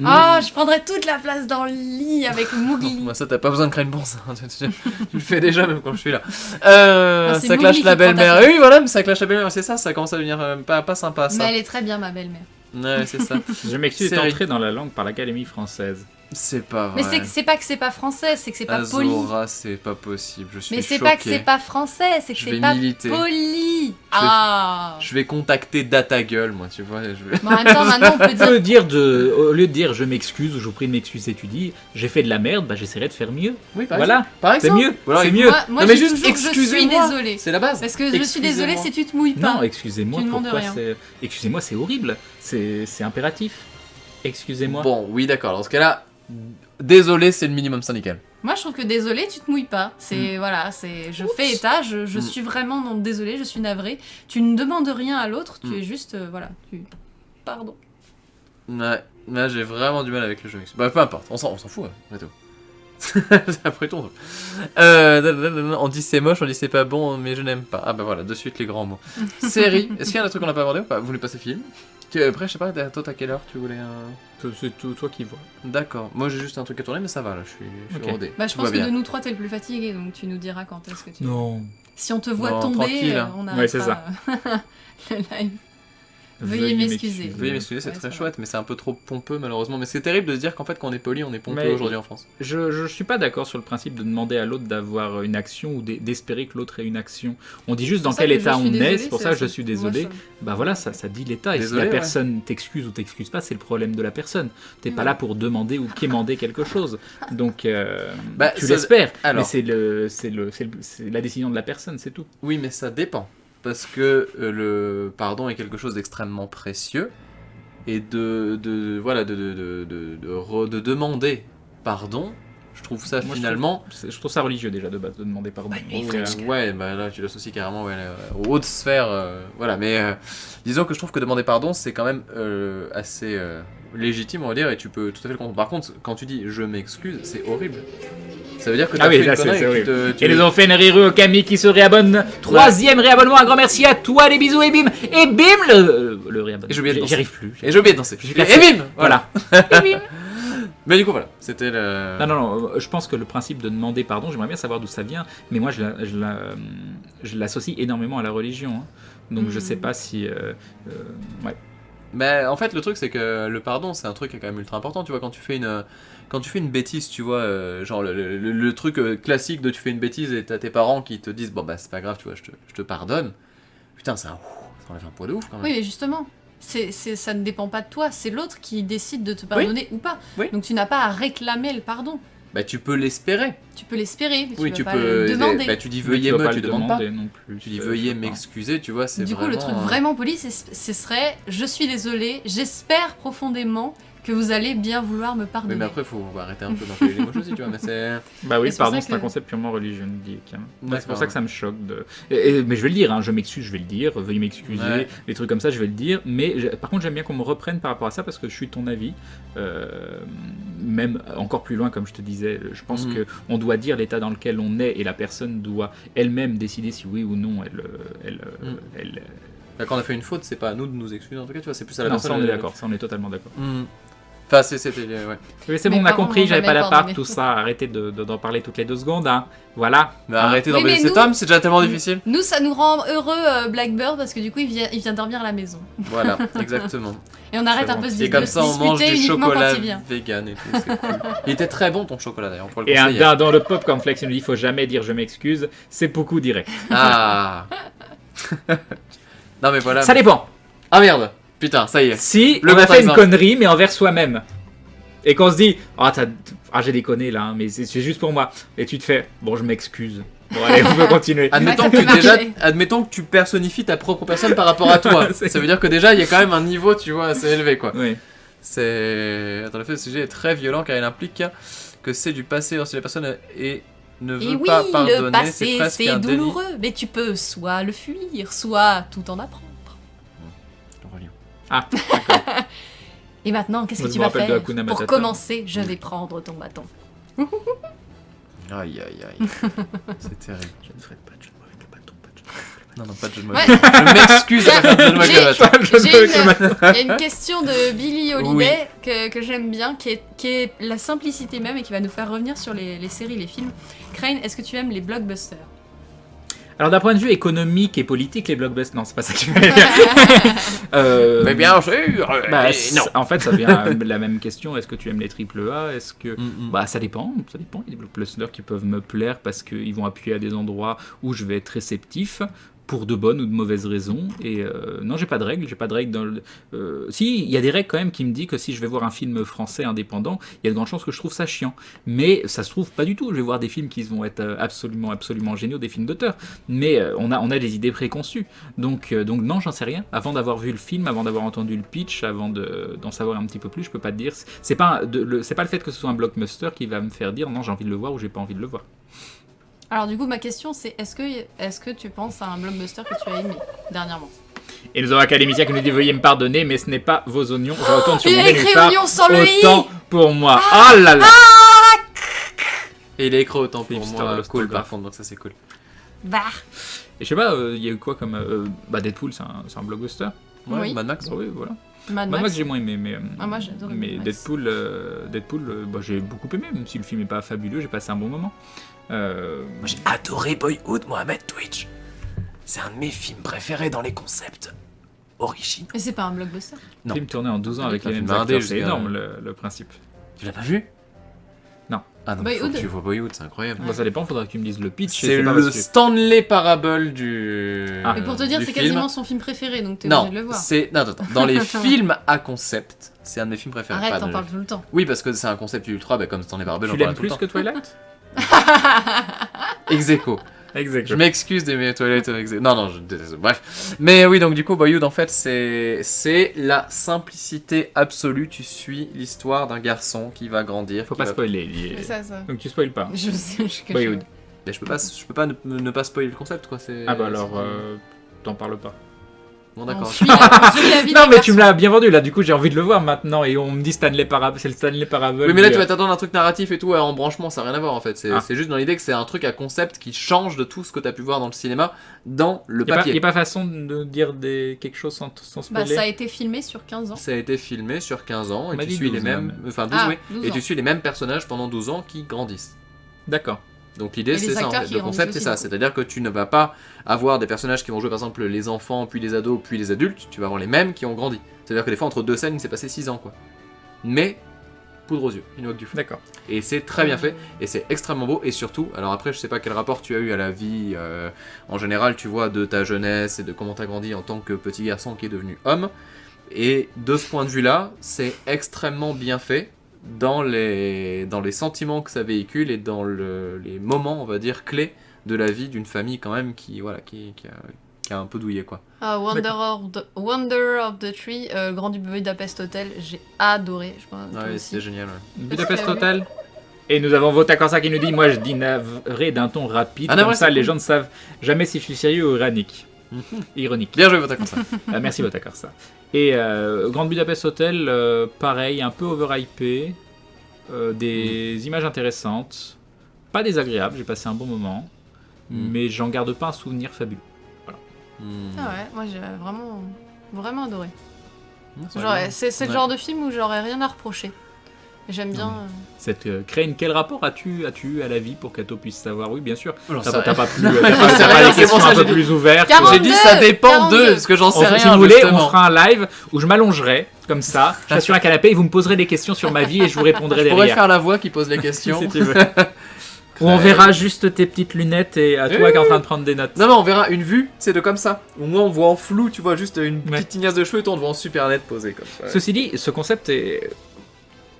Ah, je prendrais toute la place dans le lit avec Mowgli. Moi, ça, t'as pas besoin de craindre pour ça. Tu le fais déjà, même quand je suis là. c'est Ça Mowgli clash qui la prend ta belle-mère. place. Oui, voilà, mais ça clash la belle-mère. C'est ça, ça commence à devenir pas sympa, ça. Mais elle est très bien, ma belle-mère. Ouais, c'est ça. Je m'excuse Série. d'entrer dans la langue par l'Académie française. C'est pas Mais vrai. c'est pas que c'est pas français, c'est que c'est pas poli. Azora, c'est pas possible. Je suis Mais c'est choqué. pas que c'est pas français, c'est que Je c'est vais pas militer. poli. Ah. Je vais contacter Data Gueule, moi, tu vois. Je vais... Mais en même temps, maintenant, on peut dire. Au lieu de dire je m'excuse ou je vous prie de m'excuser, tu dis j'ai fait de la merde, bah j'essaierai de faire mieux. Oui, par Voilà, exemple. Par c'est exemple. mieux. Ou alors, C'est mieux. Moi, Non, mais je dis juste toujours que je suis excusez-moi. désolée. C'est la base. Parce que je suis désolée si tu te mouilles pas. Non, excusez-moi, Tu demandes pourquoi rien. c'est. Excusez-moi, c'est horrible. C'est impératif. Excusez-moi. Bon, oui, d'accord. Dans ce cas-là, désolé, c'est le minimum syndical. Moi, je trouve que désolé, tu te mouilles pas. C'est voilà, c'est je fais état, je suis vraiment non désolée, je suis navrée. Tu ne demandes rien à l'autre, tu es juste voilà, pardon. Ouais, là, j'ai vraiment du mal avec le jeu. Bah, peu importe, on s'en fout, hein, après tout. Après tout, on dit c'est moche, on dit c'est pas bon, mais je n'aime pas. Ah bah voilà, de suite les grands mots. Série, est-ce qu'il y a un truc qu'on n'a pas abordé ou pas? Vous voulez passer film? Après, je sais pas, toi, à quelle heure tu voulais C'est toi qui vois. D'accord, moi j'ai juste un truc à tourner, mais ça va, là, je suis Ok. rodé. Bah, je Tout pense va que bien. de nous trois, t'es le plus fatigué, donc tu nous diras quand est-ce que tu. Non. Si on te voit Non, tomber, tranquille, hein. on Ouais, c'est arrêtera le live. Veuillez m'excuser. Veuillez m'excuser, c'est Ouais, très c'est chouette, mais c'est un peu trop pompeux malheureusement. Mais c'est terrible de se dire qu'en fait, quand on est poli, on est pompeux Mais- aujourd'hui en France. Je suis pas d'accord sur le principe de demander à l'autre d'avoir une action ou d'espérer que l'autre ait une action. On dit juste dans C'est quel ça que état je suis on est, désolée, c'est pour c'est ça que je aussi. suis Moi, désolé. ça- Bah voilà, ça dit l'état. Et Désolé, si la ouais. personne t'excuse ou t'excuse pas, c'est le problème de la personne. T'es pas Ouais. là pour demander ou quémander quelque chose. Donc Bah, tu ça- l'espères. alors. Mais c'est la décision de la personne, c'est tout. Oui, mais ça dépend. Parce que le pardon est quelque chose d'extrêmement précieux. Et de demander pardon, je trouve ça Moi, finalement. Je trouve ça religieux déjà de base de demander pardon. Ouais, bah là tu l'associes carrément aux hautes sphères. Voilà, mais disons que je trouve que demander pardon c'est quand même assez légitime, on va dire, et tu peux tout à fait le comprendre. Par contre, quand tu dis je m'excuse, c'est horrible. Ça veut dire que t'as Ah oui, fait là une c'est connerie et que horrible. tu Et nous ont fait une rireux Camille qui se réabonne. Troisième réabonnement, un grand merci à toi, les bisous et bim. Et bim, le réabonnement. Et j'ai oublié de danser. J'y arrive plus. Et j'ai oublié de danser. J'ai Et cassé. bim, voilà. Et bim. Mais du coup voilà, c'était le. Non, je pense que le principe de demander pardon, j'aimerais bien savoir d'où ça vient, mais moi je l'associe énormément à la religion. Hein. Donc je sais pas si. Ouais. Mais en fait, le truc, c'est que le pardon, c'est un truc qui est quand même ultra important. Tu vois, quand tu fais une bêtise, tu vois, genre le truc classique de tu fais une bêtise et t'as tes parents qui te disent, bon bah c'est pas grave, tu vois, je te pardonne. Putain, ça enlève un poids de ouf quand même. Oui, mais justement, ça ne dépend pas de toi, c'est l'autre qui décide de te pardonner ou pas. Oui. Donc tu n'as pas à réclamer le pardon. Bah tu peux l'espérer. Tu peux l'espérer, mais Oui, tu tu vas pas peux. le demander. Bah tu dis Mais veuillez vas me, pas tu le demandes pas. demander non plus. Tu dis veuillez m'excuser, tu vois, c'est Du coup, vraiment. le truc vraiment poli, ce serait je suis désolée, j'espère profondément que vous allez bien vouloir me Oui, pardonner. mais après, faut arrêter un peu d'enfiler les moches aussi, tu vois, mais c'est. Bah oui, Et c'est pour pardon, ça c'est un que- concept purement religieux, dit Cam. C'est D'accord. pour ça que ça me choque. Mais je vais le dire, hein, je m'excuse, je vais le dire, veuillez m'excuser, Ouais. des trucs comme ça, je vais le dire. Mais par contre, j'aime bien qu'on me reprenne par rapport à ça parce que je suis de ton avis. Même encore plus loin, comme je te disais, je pense Mhm. que on doit dire l'état dans lequel on est et la personne doit elle-même décider si oui ou non elle. Bah, quand on a fait une faute, c'est pas à nous de nous excuser en tout cas, tu vois, c'est plus à la Non, personne. ça on est d'accord, ça on est totalement d'accord. Enfin, c'était. Ouais. Mais c'est Mes bon, on a parents compris, m'ont j'avais pas jamais la part, pardonné. tout ça, arrêtez d'en parler toutes les 2 secondes, hein. Voilà. Mais Hein. arrêtez Oui, d'embêter mais cet nous- homme, c'est déjà tellement difficile. Nous, ça nous rend heureux, Blackbird, parce que du coup, il vient dormir à la maison. Voilà, exactement. Et on arrête C'est un peu bon. de Et comme ça, on mange du uniquement chocolat quand il vient. vegan et tout, c'est cool. Il était très bon ton chocolat d'ailleurs, on pourrait le Et un conseiller. dinde dans le pop comme Flex nous dit, il faut jamais dire je m'excuse, c'est beaucoup direct. Ah. Non mais voilà. Ça dépend. Ah merde. Putain, ça y est. Si Le on a fait une contre-exemple. connerie, mais envers soi-même, et qu'on se dit, j'ai déconné là, hein, mais c'est juste pour moi, et tu te fais, bon, je m'excuse. Bon, allez, on peut continuer. Admettons Ça que, peut déjà, marcher. admettons que tu personnifies ta propre personne par rapport à toi. C'est- Ça veut dire que déjà, il y a quand même un niveau, tu vois, assez élevé, quoi. Oui. C'est... Attends, le fait, le sujet est très violent car il implique que c'est du passé lorsque la personne ne veut Et oui, pas le pardonner, c'est passé, presque c'est un délit. douloureux, mais tu peux soit le fuir, soit tout en apprendre. Ah, d'accord. Et maintenant, qu'est-ce Je que tu me vas rappelle de faire Hakuna Pour Matata. commencer, je vais prendre ton bâton. Aïe, aïe, aïe. C'est terrible. Je ne ferai pas de jeu avec le bâton, pas de jeu avec le Non, pas de jeu de mots. Ouais. Je m'excuse de pas faire de jeu de mots avec le matin. Il y a une question de Billy Holiday que j'aime bien, qui est la simplicité même et qui va nous faire revenir sur les séries, les films. Crane, est-ce que tu aimes les blockbusters? Alors d'un point de vue économique et politique, les blockbusters... Non, c'est pas ça que je voulais dire. Mais bien sûr non. En fait, ça vient à la même question. Est-ce que tu aimes les AAA? Est-ce que... Bah, ça dépend. Il y a des blockbusters qui peuvent me plaire parce qu'ils vont appuyer à des endroits où je vais être réceptif, pour de bonnes ou de mauvaises raisons. Et non, j'ai pas de règles. Dans le... si, il y a des règles quand même qui me disent que si je vais voir un film français indépendant, il y a de grandes chances que je trouve ça chiant. Mais ça se trouve pas du tout. Je vais voir des films qui vont être absolument géniaux, des films d'auteur. Mais on a des idées préconçues. Donc non, j'en sais rien. Avant d'avoir vu le film, avant d'avoir entendu le pitch, avant d'en savoir un petit peu plus, je peux pas te dire. C'est pas le fait que ce soit un blockbuster qui va me faire dire non, j'ai envie de le voir ou j'ai pas envie de le voir. Alors du coup, ma question c'est, est-ce que tu penses à un blockbuster que tu as aimé dernièrement? Et nous avons Académicien qui nous dit veuillez me pardonner, mais ce n'est pas vos oignons. Je retourne sur il mon a écrit nénuphar. oignon sans le i. Autant pour moi. Ah là là. Et il est écrit autant pour Hipster, moi. Cool l'ostographe. par contre, donc ça c'est cool. Bah. Et je sais pas, il y a eu quoi comme... Deadpool, c'est un blockbuster. Ouais, Oui. Mad Max. Oui, voilà. Mad Max, Max. j'ai moins aimé, mais... Moi j'ai adoré mais Mad Max. Deadpool, j'ai beaucoup aimé, même si le film est pas fabuleux, j'ai passé un bon moment. Moi j'ai adoré Boyhood, Mohamed Twitch. C'est un de mes films préférés dans les concepts originaux. Mais c'est pas un blockbuster. Le film tourné en 12 ans avec un les film mêmes indé acteurs, c'est jusqu'à- énorme le principe. Tu l'as pas vu? Non. Ah non, Boyhood. faut que tu vois Boyhood, c'est incroyable. Bon, ça dépend, faudra que tu me dises le pitch. et C'est pas le parce que- Stanley Parable du. Ah. Mais pour te dire, du c'est film. quasiment son film préféré, donc t'es Non, obligé de le voir. c'est. Non, attends. Dans les films à concept, c'est un de mes films préférés. Arrête, pas t'en de- parles tout le temps. Oui, parce que c'est un concept ultra, comme Stanley Parable, Tu j'en l'aimes parle tout le plus temps. que Twilight? Ex aequo. Exact. Je m'excuse de mes toilettes ex aequo. Non, je déteste. Bref. Mais oui, donc du coup, Boyhood, en fait, c'est la simplicité absolue. Tu suis l'histoire d'un garçon qui va grandir. Faut qui pas va- spoiler. Mais ça. Donc tu spoiles pas. Je sais, je cache. Boyhood. Mais je peux pas ne pas spoiler le concept, quoi. Ah bah alors, t'en parles pas. Bon, On d'accord. suit la vie Non des mais tu me garçons. l'as bien vendu là, du coup j'ai envie de le voir maintenant et on me dit Stanley Parable, c'est le Stanley Parable. Oui, mais là, du- tu vas t'attendre un truc narratif et tout en branchement, ça n'a rien à voir en fait. C'est Ah. c'est juste dans l'idée que c'est un truc à concept qui change de tout ce que tu as pu voir dans le cinéma dans le Y a papier. pas façon de dire quelque chose sans Bah, spoiler. ça a été filmé sur 15 ans. Ça a été filmé sur 15 ans On et m'a tu dit suis 12 les mêmes. même. Enfin, 12, Ah, oui. 12 Et ans. tu suis les mêmes personnages pendant 12 ans qui grandissent. D'accord. Donc Et l'idée les c'est ça en acteurs fait. qui Le grandissent concept c'est aussi, ça. du coup. C'est-à-dire que tu ne vas pas avoir des personnages qui vont jouer par exemple les enfants, puis les ados, puis les adultes. Tu vas avoir les mêmes qui ont grandi. C'est-à-dire que des fois entre deux scènes il s'est passé 6 ans quoi. Mais poudre aux yeux, une voix que du feu. D'accord. Et c'est très bien fait, et c'est extrêmement beau, et surtout, alors après je sais pas quel rapport tu as eu à la vie en général, tu vois, de ta jeunesse et de comment t'as grandi en tant que petit garçon qui est devenu homme, et de ce point de vue-là, c'est extrêmement bien fait dans les sentiments que ça véhicule et dans les moments, on va dire, clés de la vie d'une famille quand même qui a un peu douillé quoi. Ah, Wonder of the Tree, Grand Budapest Hotel, j'ai adoré. Je pense, toi Ouais, aussi. c'est génial. Ouais. Budapest que- Hotel. Et nous avons Votacorsa qui nous dit moi je dis navré d'un ton rapide, Ah, comme navré, ça c'est les cool. gens ne savent jamais si je suis sérieux ou ironique. Ironique. Bien joué, votre comme ça. Merci Votacorsa. Et Grand Budapest Hotel, pareil, un peu overhypé, des images intéressantes, pas désagréables, j'ai passé un bon moment, mais j'en garde pas un souvenir fabuleux. Ah ouais, moi j'ai vraiment adoré. Ouais, Genre, c'est le Ouais. genre de film où j'aurais rien à reprocher. J'aime bien. Cette Crane, quel rapport as-tu eu à la vie pour qu'Ato puisse savoir? Oui, bien sûr. J'en T'as sais pas rien. pu, J'en sais t'as rien, pas des c'est questions pour ça un que peu j'ai dit- plus ouvertes. 42, J'ai dit ça dépend 42. d'eux, parce que j'en sais Si rien. vous voulez, on justement. fera un live où je m'allongerai comme ça, je serai sur un canapé et vous me poserez des questions sur ma vie et je vous répondrai Je pourrais derrière. faire la voix qui pose les questions. Si tu veux. Où on verra juste tes petites lunettes et à toi qui es en train de prendre des notes. Non, mais on verra une vue, c'est de comme ça. Au moins, on voit en flou, tu vois, juste une Ouais. petite tignasse de cheveux et toi, on te voit en super net posé comme ça. Ceci dit, ce concept est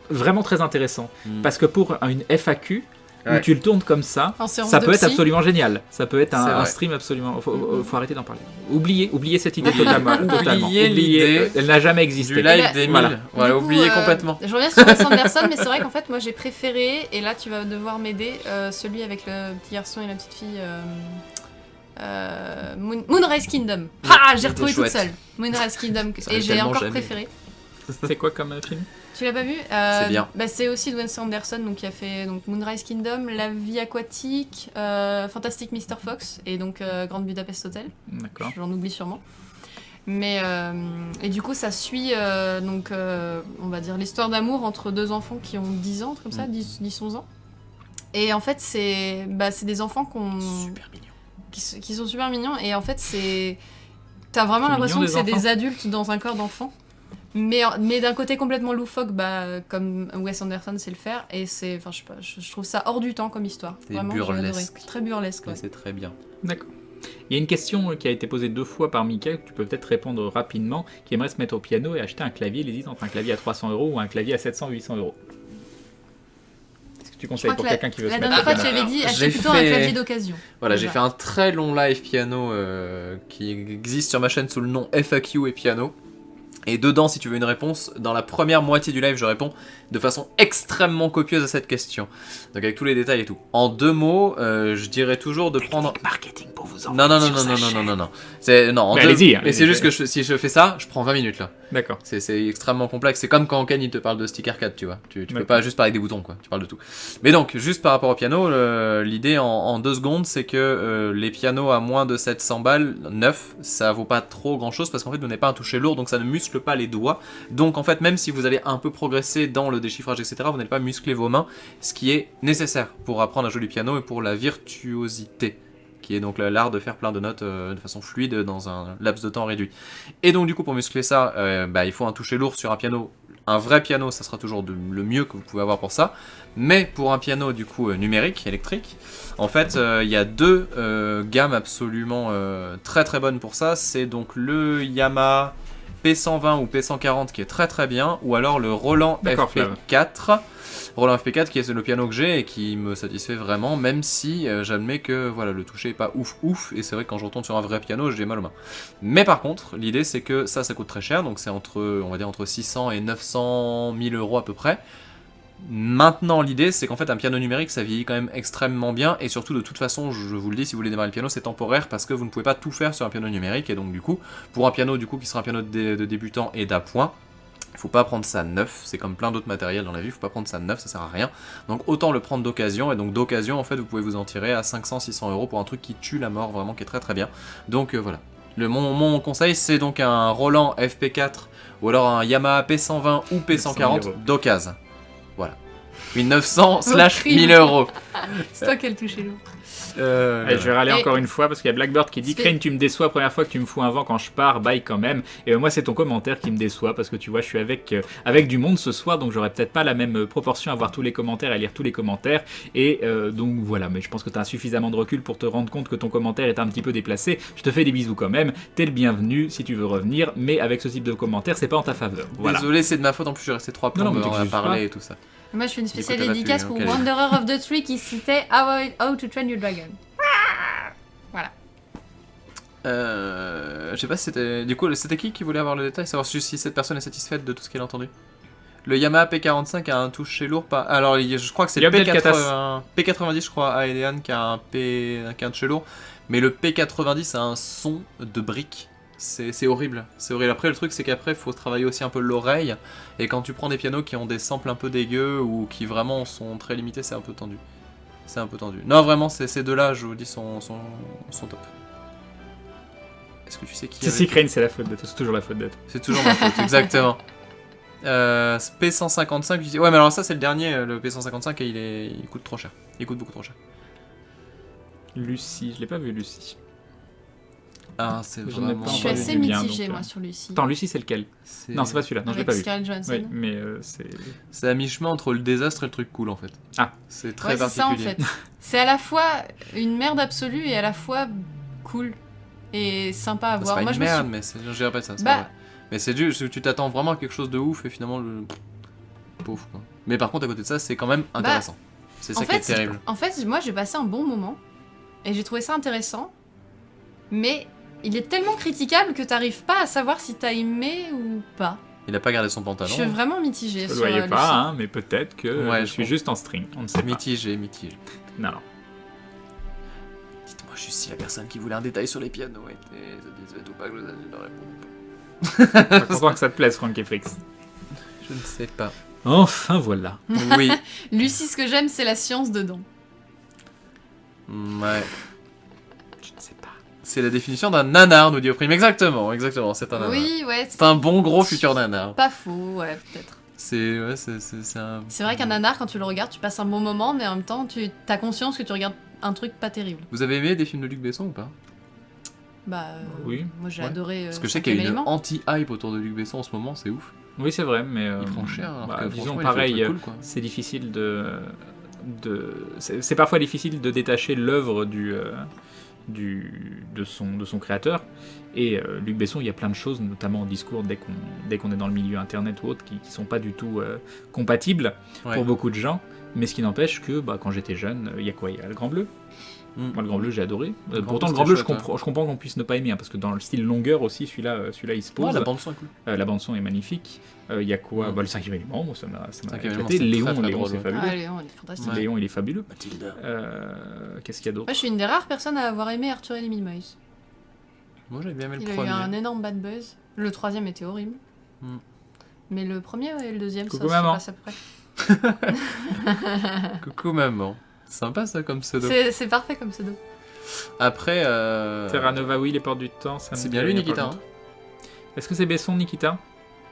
vraiment très intéressant parce que pour une FAQ où Ouais. tu le tournes comme ça, En séance ça de peut être psy. absolument génial. Ça peut être C'est un vrai. stream absolument. Faut arrêter d'en parler. Oubliez cette idée totalement. Oubliez l'idée Elle n'a jamais Du existé. live là- des 1000. Voilà. Voilà, Du coup, oubliez complètement. Je reviens sur Wes Anderson, mais c'est vrai qu'en fait, moi j'ai préféré, et là tu vas devoir m'aider, celui avec le petit garçon et la petite fille. Moonrise Kingdom. Ah, j'ai retrouvé toute chouette. seule. Moonrise Kingdom, Ça et arrive j'ai tellement encore jamais. préféré. C'est quoi comme film? Tu l'as pas vu C'est bien. Bah, c'est aussi de Wes Anderson, donc, qui a fait donc, Moonrise Kingdom, La Vie Aquatique, Fantastic Mr. Fox et donc Grand Budapest Hotel. D'accord. J'en oublie sûrement. Mais et du coup, ça suit donc on va dire l'histoire d'amour entre deux enfants qui ont 10 ans, comme ça, 10-11 ans. Et en fait, c'est des enfants Super mignon. qui sont super mignons. Et en fait, t'as vraiment C'est l'impression mignon, que c'est des enfants. des adultes dans un corps d'enfant. Mais d'un côté complètement loufoque, comme Wes Anderson sait le faire. Et c'est, enfin, je sais pas, je trouve ça hors du temps comme histoire. C'est Vraiment, j'ai adoré. burlesque. Très burlesque, ouais. Ouais, c'est très bien. D'accord. Il y a une question qui a été posée 2 fois par Mika, que tu peux peut-être répondre rapidement, qui aimerait se mettre au piano et acheter un clavier. Il hésite entre un clavier à 300 € ou un clavier à 700-800 €. Qu'est-ce que tu Je conseilles crois pour que quelqu'un qui veut la se mettre dernière au fois, tu piano avais dit J'ai acheter plutôt un fait- clavier d'occasion. Voilà, Déjà. j'ai fait un très long live piano qui existe sur ma chaîne sous le nom FAQ et piano. Et dedans, si tu veux une réponse, dans la première moitié du live, je réponds de façon extrêmement copieuse à cette question. Donc avec tous les détails et tout. En 2 mots, je dirais toujours de prendre... Marketing pour vous en Non, C'est... Non, en Mais 2... allez-y, allez-y. Mais c'est juste que si je fais ça, je prends 20 minutes là. D'accord. C'est extrêmement complexe. C'est comme quand Ken il te parle de stick arcade, tu vois. Tu peux Ouais. pas juste parler des boutons, quoi. Tu parles de tout. Mais donc, juste par rapport au piano, l'idée en 2 secondes, c'est que les pianos à moins de 700 balles, neufs, ça vaut pas trop grand chose parce qu'en fait, vous n'avez pas un toucher lourd, donc ça ne muscle pas les doigts. Donc, en fait, même si vous allez un peu progresser dans le déchiffrage, etc., vous n'allez pas muscler vos mains, ce qui est nécessaire pour apprendre à jouer du piano et pour la virtuosité, qui est donc l'art de faire plein de notes de façon fluide dans un laps de temps réduit. Et donc du coup pour muscler ça, il faut un toucher lourd sur un piano. Un vrai piano, ça sera toujours le mieux que vous pouvez avoir pour ça. Mais pour un piano du coup numérique, électrique, en fait il y a 2 gammes absolument très très bonnes pour ça. C'est donc le Yamaha P120 ou P140 qui est très très bien, ou alors le Roland D'accord, FP4. Roland FP4 qui est le piano que j'ai et qui me satisfait vraiment, même si j'admets que voilà, le toucher est pas ouf, et c'est vrai que quand je retourne sur un vrai piano, j'ai mal aux mains. Mais par contre, l'idée c'est que ça coûte très cher, donc c'est entre 600 et 900 000 € à peu près. Maintenant, l'idée c'est qu'en fait un piano numérique ça vieillit quand même extrêmement bien, et surtout de toute façon, je vous le dis, si vous voulez démarrer le piano, c'est temporaire parce que vous ne pouvez pas tout faire sur un piano numérique, et donc du coup, pour un piano qui sera un piano de débutant et d'appoint, faut pas prendre ça neuf, c'est comme plein d'autres matériels dans la vie, faut pas prendre ça neuf, ça sert à rien. Donc autant le prendre d'occasion, et donc d'occasion en fait vous pouvez vous en tirer à 500-600 € pour un truc qui tue la mort, vraiment qui est très très bien. Donc voilà. Mon conseil c'est donc un Roland FP4 ou alors un Yamaha P120 ou P140 d'occasion. Voilà. 1900/1000 €. C'est toi qui as le touché lourd. Allez, je vais râler Et- encore une fois parce qu'il y a Blackbird qui dit C'est- Crane, tu me déçois, première fois que tu me fous un vent quand je pars, bye quand même. Et moi, c'est ton commentaire qui me déçoit parce que tu vois, je suis avec du monde ce soir, donc j'aurais peut-être pas la même proportion à voir tous les commentaires, à lire tous les commentaires. Et donc voilà, mais je pense que tu as suffisamment de recul pour te rendre compte que ton commentaire est un petit peu déplacé. Je te fais des bisous quand même. T'es le bienvenu si tu veux revenir, mais avec ce type de commentaire, c'est pas en ta faveur. Voilà. Désolé, c'est de ma faute, en plus je suis resté 3 Non, plombs mais à t'excuses parler pas. et tout ça. Moi, je fais une spéciale t'as pas dédicace pu, pour ok. Wanderer of the Tree qui citait How to Train Your Dragon. Voilà. Je sais pas si c'était... Du coup, c'était qui voulait avoir le détail, savoir si cette personne est satisfaite de tout ce qu'elle a entendu. Le Yamaha P45 a un toucher lourd, pas... Alors, je crois que c'est Il y le a peut-être P90, je crois, à Edean qui a un toucher lourd. Mais le P90 a un son de brique. C'est horrible, c'est horrible. Après, le truc, c'est qu'après, il faut travailler aussi un peu l'oreille. Et quand tu prends des pianos qui ont des samples un peu dégueux ou qui vraiment sont très limités, c'est un peu tendu. C'est un peu tendu. Non, vraiment, ces deux-là, je vous dis, sont top. Est-ce que tu sais qui Si, Crane, c'est la faute d'être. C'est toujours la faute d'être. C'est toujours ma faute, exactement. P155, je dis... Ouais, mais alors ça, c'est le dernier, le P155, et il coûte trop cher. Il coûte beaucoup trop cher. Lucie, je l'ai pas vu, Lucie. Ah, c'est Je n'ai vraiment... pas Je suis entendu assez du bien, mitigée, donc, moi, sur Lucie. Attends, Lucie, c'est lequel Non, c'est pas celui-là. Non, je l'ai Avec pas vu. Scarlett Johansson. Oui, mais c'est. C'est à mi-chemin entre le désastre et le truc cool, en fait. Ah. C'est très Ouais, c'est ça, en particulier. fait. C'est à la fois une merde absolue et à la fois cool et sympa à C'est voir. pas Moi, une je me suis... merde, mais je dirais pas ça. c'est Bah- pas vrai. Mais c'est juste que tu t'attends vraiment à quelque chose de ouf et finalement le pauvre quoi. Mais par contre à côté de ça c'est quand même intéressant. C'est ça En qui est fait, terrible. En fait, moi, j'ai passé un bon moment et j'ai trouvé ça intéressant, mais il est tellement critiquable que t'arrives pas à savoir si t'as aimé ou pas. Il a pas gardé son Je pantalon. suis vraiment mitigée Je sur le voyais Lucie. pas, hein, mais peut-être que Ouais, je je suis pense. juste en string. On ne sait pas. Mitigé. Non, non. Dites-moi juste si la personne qui voulait un détail sur les pianos était satisfaite ou pas que je ne réponds pas. Pas content que ça te plaise, Frank et Frix. Je ne sais pas. Enfin voilà. Oui. Lucie, ce que j'aime, c'est la science dedans. Ouais. Je ne sais pas. C'est la définition d'un nanar, nous dit Oprime. Exactement, c'est un nanar. Oui, ouais. C'est un bon gros futur nanar. Pas faux, ouais, peut-être. C'est un... C'est vrai qu'un nanar, quand tu le regardes, tu passes un bon moment, mais en même temps, tu as conscience que tu regardes un truc pas terrible. Vous avez aimé des films de Luc Besson ou pas? Bah, Oui. moi j'ai Ouais. adoré. Parce que je sais qu'il y a une anti-hype autour de Luc Besson en ce moment, c'est ouf. Oui, c'est vrai, mais Il prend cher. Alors bah, que disons franchement, il fait pareil, des trucs cool, quoi. c'est difficile c'est parfois difficile de détacher l'œuvre de son créateur. Et Luc Besson, il y a plein de choses, notamment en discours, dès qu'on est dans le milieu internet ou autre, qui sont pas du tout compatibles Ouais. pour beaucoup de gens. Mais ce qui n'empêche que quand j'étais jeune, il y a quoi? Il y a Le Grand Bleu. Moi, Le Grand Bleu, j'ai adoré. Le Grand Pourtant, Bleu, Le Grand Bleu, je c'était chouette, comprends qu'on puisse ne pas aimer, hein, parce que dans le style longueur aussi, celui-là il se pose. Ouais, la bande son est cool. La bande-son est magnifique. Il y a quoi? Le 5e élément, moi, ça m'a Cinquième éclaté. élément, c'est très, très Léon, drôle, c'est ouais. fabuleux. Ah, Léon, il est fantastique. Ouais. Léon, il est fabuleux. Mathilde. Qu'est-ce qu'il y a d'autre? Moi, je suis une des rares personnes à avoir aimé Arthur et les Minimoys. Moi, j'avais bien aimé Il le a eu un premier. énorme bad buzz. Le troisième était horrible. Mm. Mais le premier et le deuxième, Coucou, ça se maman. passe à peu près. Coucou maman. Sympa ça comme pseudo. C'est parfait comme pseudo. Après, Terra Nova, oui, Les Portes du Temps. Ça me c'est dit bien lui rien, par Nikita. contre. Hein. Est-ce que c'est Besson, Nikita?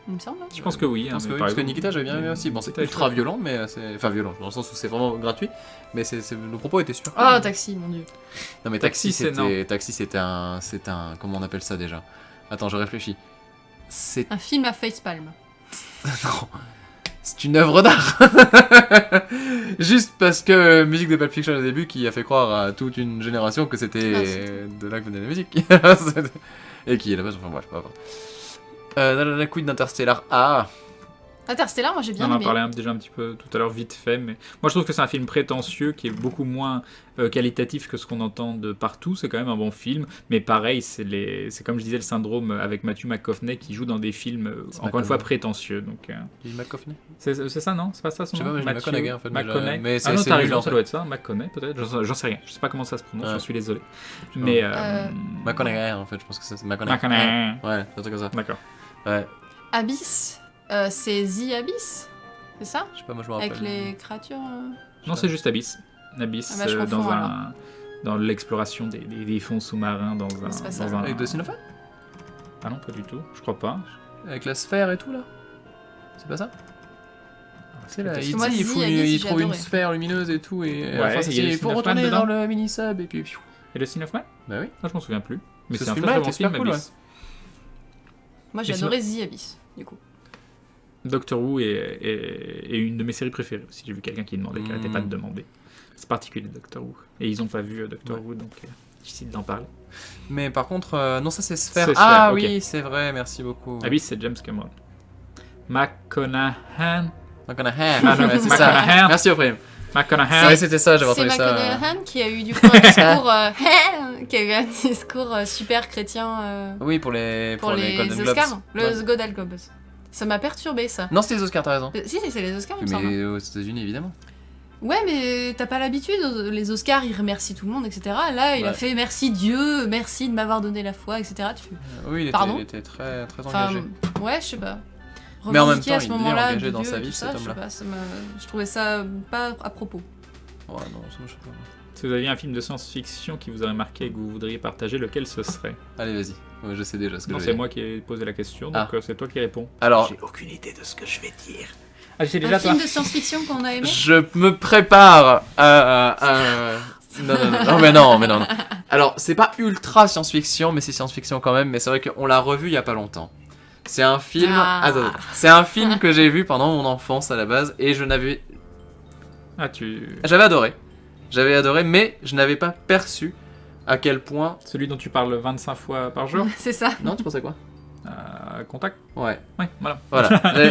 Il me semble. Je pense que oui. Je hein, pense que mais oui, par parce que exemple, Nikita j'avais bien aimé aussi. Bon, c'est Nikita est ultra chouette. violent, mais c'est. Enfin, violent, dans le sens où c'est vraiment gratuit. Mais le propos était super. Oh, Taxi, mon dieu. Non, mais Taxi, c'est non. Taxi, c'était un. Comment on appelle ça déjà? Attends, je réfléchis. C'est. Un film à facepalm. Non. C'est une œuvre d'art. Juste parce que musique de Pulp Fiction au début qui a fait croire à toute une génération que c'était Ah, c'est de là que venait la musique. Et qui est la base, enfin bref, pas grave. La quid d'Interstellar. Ah, Interstellar, moi j'ai bien On en aimé. parlait déjà un petit peu tout à l'heure vite fait, mais moi je trouve que c'est un film prétentieux qui est beaucoup moins qualitatif que ce qu'on entend de partout. C'est quand même un bon film, mais pareil, c'est comme je disais le syndrome avec Matthew McConaughey qui joue dans des films encore une fois prétentieux. Donc il McCoffney. c'est ça, non? C'est pas ça son Je sais nom? pas, mais j'ai Matthew McConaughey, en fait, mais McConaughey. mais Ah non, c'est t'as nul, raison, en ça fait. doit être ça, McConaughey peut-être. J'en sais rien. Je sais pas comment ça se prononce. Ouais. J'en suis désolé. Mais McConaughey en fait, je pense que c'est McConaughey. McConaughey. Ouais, c'est un truc comme ça. D'accord. Ouais, Abyss, c'est The Abyss, c'est ça? je sais pas, moi je me rappelle. Avec les créatures. Non, c'est juste Abyss. Abyss Ah bah, je confonds, dans l'exploration des fonds sous-marins dans un. C'est pas ça. dans un- Avec Dustin Hoffman? Ah non, pas du tout. Je crois pas. Avec la sphère et tout là? C'est pas ça? C'est là, Parce que il, moi, tu sais, il The faut- Abyss, il j'ai trouve une adoré. sphère lumineuse et tout, et Ouais, enfin, il y a il Dustin faut Hoffman retourner dedans. dans le mini-sub et puis. pfiou. Et le Sin of Man? Bah oui. Ah, je m'en souviens plus. Mais Ce c'est un très film-là très bon était super film, cool, Abyss. Moi j'ai Et adoré The Abyss, du coup. Doctor Who est une de mes séries préférées aussi. J'ai vu quelqu'un qui demandait, qui arrêtait pas de demander. C'est particulier, Doctor Who. Et ils ont pas vu Doctor Who, donc difficile d'en parler. Mais par contre, non, ça c'est sphère. C'est Ah Sphère, ok. oui, c'est vrai, merci beaucoup. Abyss, c'est James Cameron. McConaughey. McConaughey. Ah, Ouais, c'est ça. McConaughey. Merci Oprime. McConaughey. Ouais, c'était ça, j'avais C'est entendu ça. McConaughey qui a eu du coup un discours, qui a eu un discours super chrétien Oui, pour les Golden Globes. Oscars, Ouais. le Golden Globes. Ça m'a perturbé ça. Non, c'était les Oscars, t'as raison. Si, c'est les Oscars, il me semble. Mais aux États-Unis, évidemment. Ouais, mais t'as pas l'habitude. Les Oscars, ils remercient tout le monde, etc. Là, il a Ouais. fait merci Dieu, merci de m'avoir donné la foi, etc. Tu fais, Oui, Pardon il était très, très enfin, engagé. ouais, je sais pas. Mais en même Revendiquer temps, à ce il est moment-là, engagé dans Dieu sa et vie, tout ça, cet je sais homme-là. pas, je trouvais ça pas à propos. Ouais, non, ça, je sais pas. Si vous aviez un film de science-fiction qui vous aurait marqué et que vous voudriez partager, lequel ce serait? Allez, vas-y. Ouais, je sais déjà ce que Non, je c'est vais moi qui ai posé la question, donc Ah. c'est toi qui réponds. Alors, J'ai aucune idée de ce que je vais dire. Ah, c'est Un déjà toi. film de science-fiction qu'on a aimé. je me prépare à... Non, mais non. Alors, c'est pas ultra science-fiction, mais c'est science-fiction quand même. Mais c'est vrai qu'on l'a revu il y a pas longtemps. C'est un film... Ah. Attends. C'est un film que j'ai vu pendant mon enfance à la base. Et Ah, tu. j'avais adoré. J'avais adoré, mais je n'avais pas perçu à quel point... Celui dont tu parles 25 fois par jour? C'est ça. Non, tu pensais quoi? Contact? Ouais, Ouais, voilà. voilà.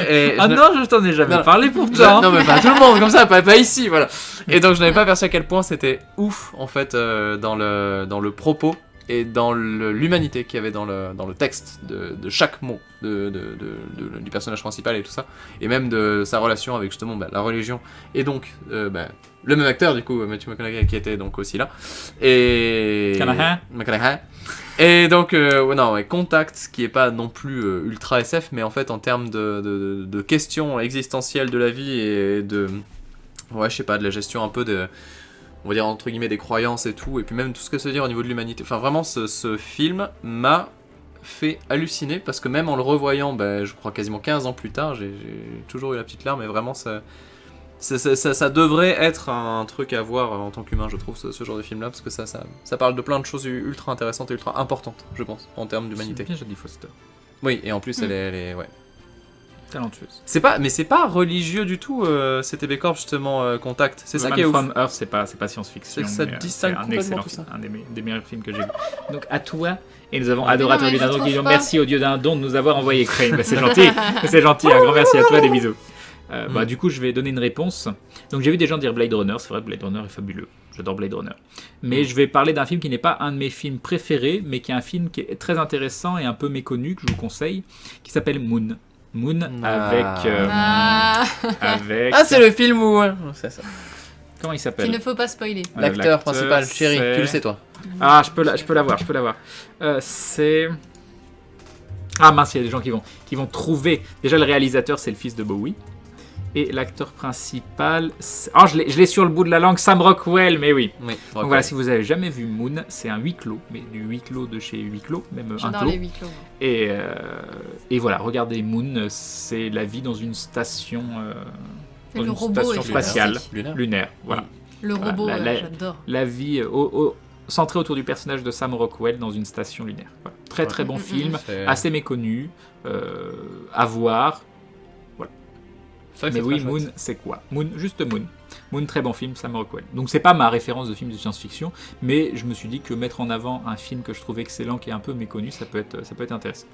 Et Ah je- non, je t'en ai jamais Non. parlé pourtant. Non mais pas tout le monde comme ça, pas ici, voilà. Et donc je n'avais pas perçu à quel point c'était ouf en fait dans le propos et dans l'humanité qu'il y avait dans le texte de chaque mot du personnage principal et tout ça, et même de sa relation avec justement la religion, et donc le même acteur du coup, Matthew McConaughey, qui était donc aussi là, et... McConaughey. Et donc, Contact, qui est pas non plus ultra SF, mais en fait en termes de questions existentielles de la vie et de... Ouais, je sais pas, de la gestion un peu on va dire entre guillemets des croyances et tout, et puis même tout ce que ça veut dire au niveau de l'humanité. Enfin vraiment ce film m'a fait halluciner, parce que même en le revoyant, je crois quasiment 15 ans plus tard, j'ai toujours eu la petite larme, et vraiment ça devrait être un truc à voir en tant qu'humain, je trouve, ce genre de film là, parce que ça parle de plein de choses ultra intéressantes et ultra importantes, je pense, en termes d'humanité. C'est bien Jodie Foster. Oui, et en plus elle est ouais. Talentueuse. C'est pas religieux du tout, CTB Corp justement, Contact. C'est ça qui est ouf. From Earth, c'est pas science-fiction. Ça mais distingue c'est un complètement excellent tout ça. film, un des meilleurs films que j'ai vu. Donc à toi, et nous avons Mais Adorateur non, mais du je Dindon trouve qui dit pas. merci au dieu d'un don de nous avoir envoyé Crane. C'est gentil, c'est gentil, un grand merci à toi, des bisous. Du coup, je vais donner une réponse. Donc j'ai vu des gens dire Blade Runner, c'est vrai, Blade Runner est fabuleux. J'adore Blade Runner. Mais je vais parler d'un film qui n'est pas un de mes films préférés, mais qui est un film qui est très intéressant et un peu méconnu, que je vous conseille, qui s'appelle Moon. Moon avec... Ah, c'est le film où... C'est ça. Comment il s'appelle ? Qu'il ne faut pas spoiler. L'acteur principal, Chéri, tu le sais toi. Ah, je peux l'avoir. C'est... Ah mince, il y a des gens qui vont trouver... Déjà, le réalisateur, c'est le fils de Bowie. Et l'acteur principal... je l'ai sur le bout de la langue, Sam Rockwell, mais oui. Donc voilà, si vous avez jamais vu Moon, c'est un huis clos, mais du huis clos de chez huis clos, même un J'adore clos. les huis clos. Et voilà, regardez Moon, c'est la vie dans une station, Et le robot station est spatiale, fantastique. lunaire. Voilà. Le robot, j'adore. La vie centrée autour du personnage de Sam Rockwell dans une station lunaire. Voilà. Très très bon film, assez méconnu, à voir. Mais oui, Moon, c'est quoi ? Moon, juste Moon. Moon, très bon film, Sam Rockwell. Donc c'est pas ma référence de film de science-fiction, mais je me suis dit que mettre en avant un film que je trouve excellent, qui est un peu méconnu, ça peut être intéressant.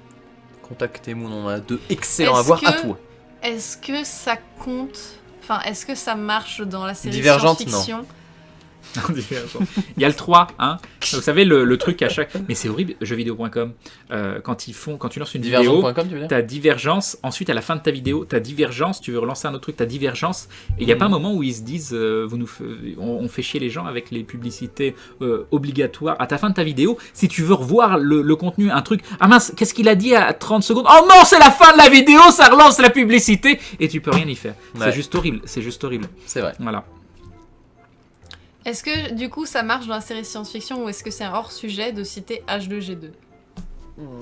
Contactez Moon, on a 2 excellents à voir à toi. Est-ce que ça compte... Enfin, est-ce que ça marche dans la série Divergente, science-fiction ? non. Il y a le 3, hein. Vous savez, le truc à chaque... Mais c'est horrible, jeuxvideo.com. Quand tu lances une vidéo, Divergent.com, tu veux dire ? t'as divergence, ensuite à la fin de ta vidéo, t'as divergence, tu veux relancer un autre truc, t'as divergence, et il n'y a pas un moment où ils se disent, on fait chier les gens avec les publicités obligatoires à ta fin de ta vidéo, si tu veux revoir le contenu, un truc, ah mince, qu'est-ce qu'il a dit à 30 secondes ? Oh non, c'est la fin de la vidéo, ça relance la publicité, et tu peux rien y faire. Ouais. C'est juste horrible. C'est vrai. Voilà. Est-ce que du coup ça marche dans la série science-fiction ou est-ce que c'est un hors-sujet de citer H2G2 ?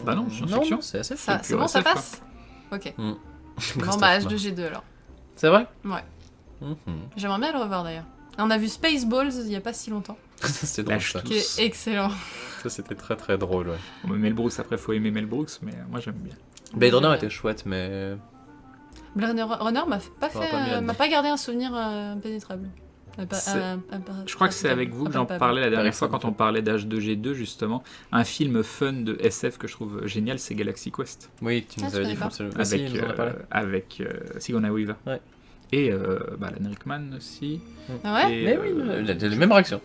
Bah non, science-fiction. c'est assez Ça, plus c'est bon, ça SF, quoi. passe ? Ok. Mm. Bon bah H2G2 alors. C'est vrai ? Ouais. Mhm. J'aimerais bien le revoir d'ailleurs. On a vu Spaceballs il y a pas si longtemps, C'était drôle ça. qui est excellent. Ça c'était très très drôle, ouais. Bon, Mel Brooks, après, faut aimer Mel Brooks, mais moi j'aime bien. Blade Runner était chouette, mais... Blade Runner m'a pas Ça va pas mieux à m'a dire. pas gardé un souvenir impénétrable. Je crois que c'est avec vous que j'en parlais la dernière fois quand on parlait d'H2G2 justement. Un film fun de SF que je trouve génial, c'est Galaxy Quest. Oui, tu nous Ah, avais je dit, connais faut pas. le... il nous en a parlé. Avec Sigourney Weaver. Ouais. Et Alan Rickman aussi. Ah ouais Et, Mais oui, il a les mêmes réactions.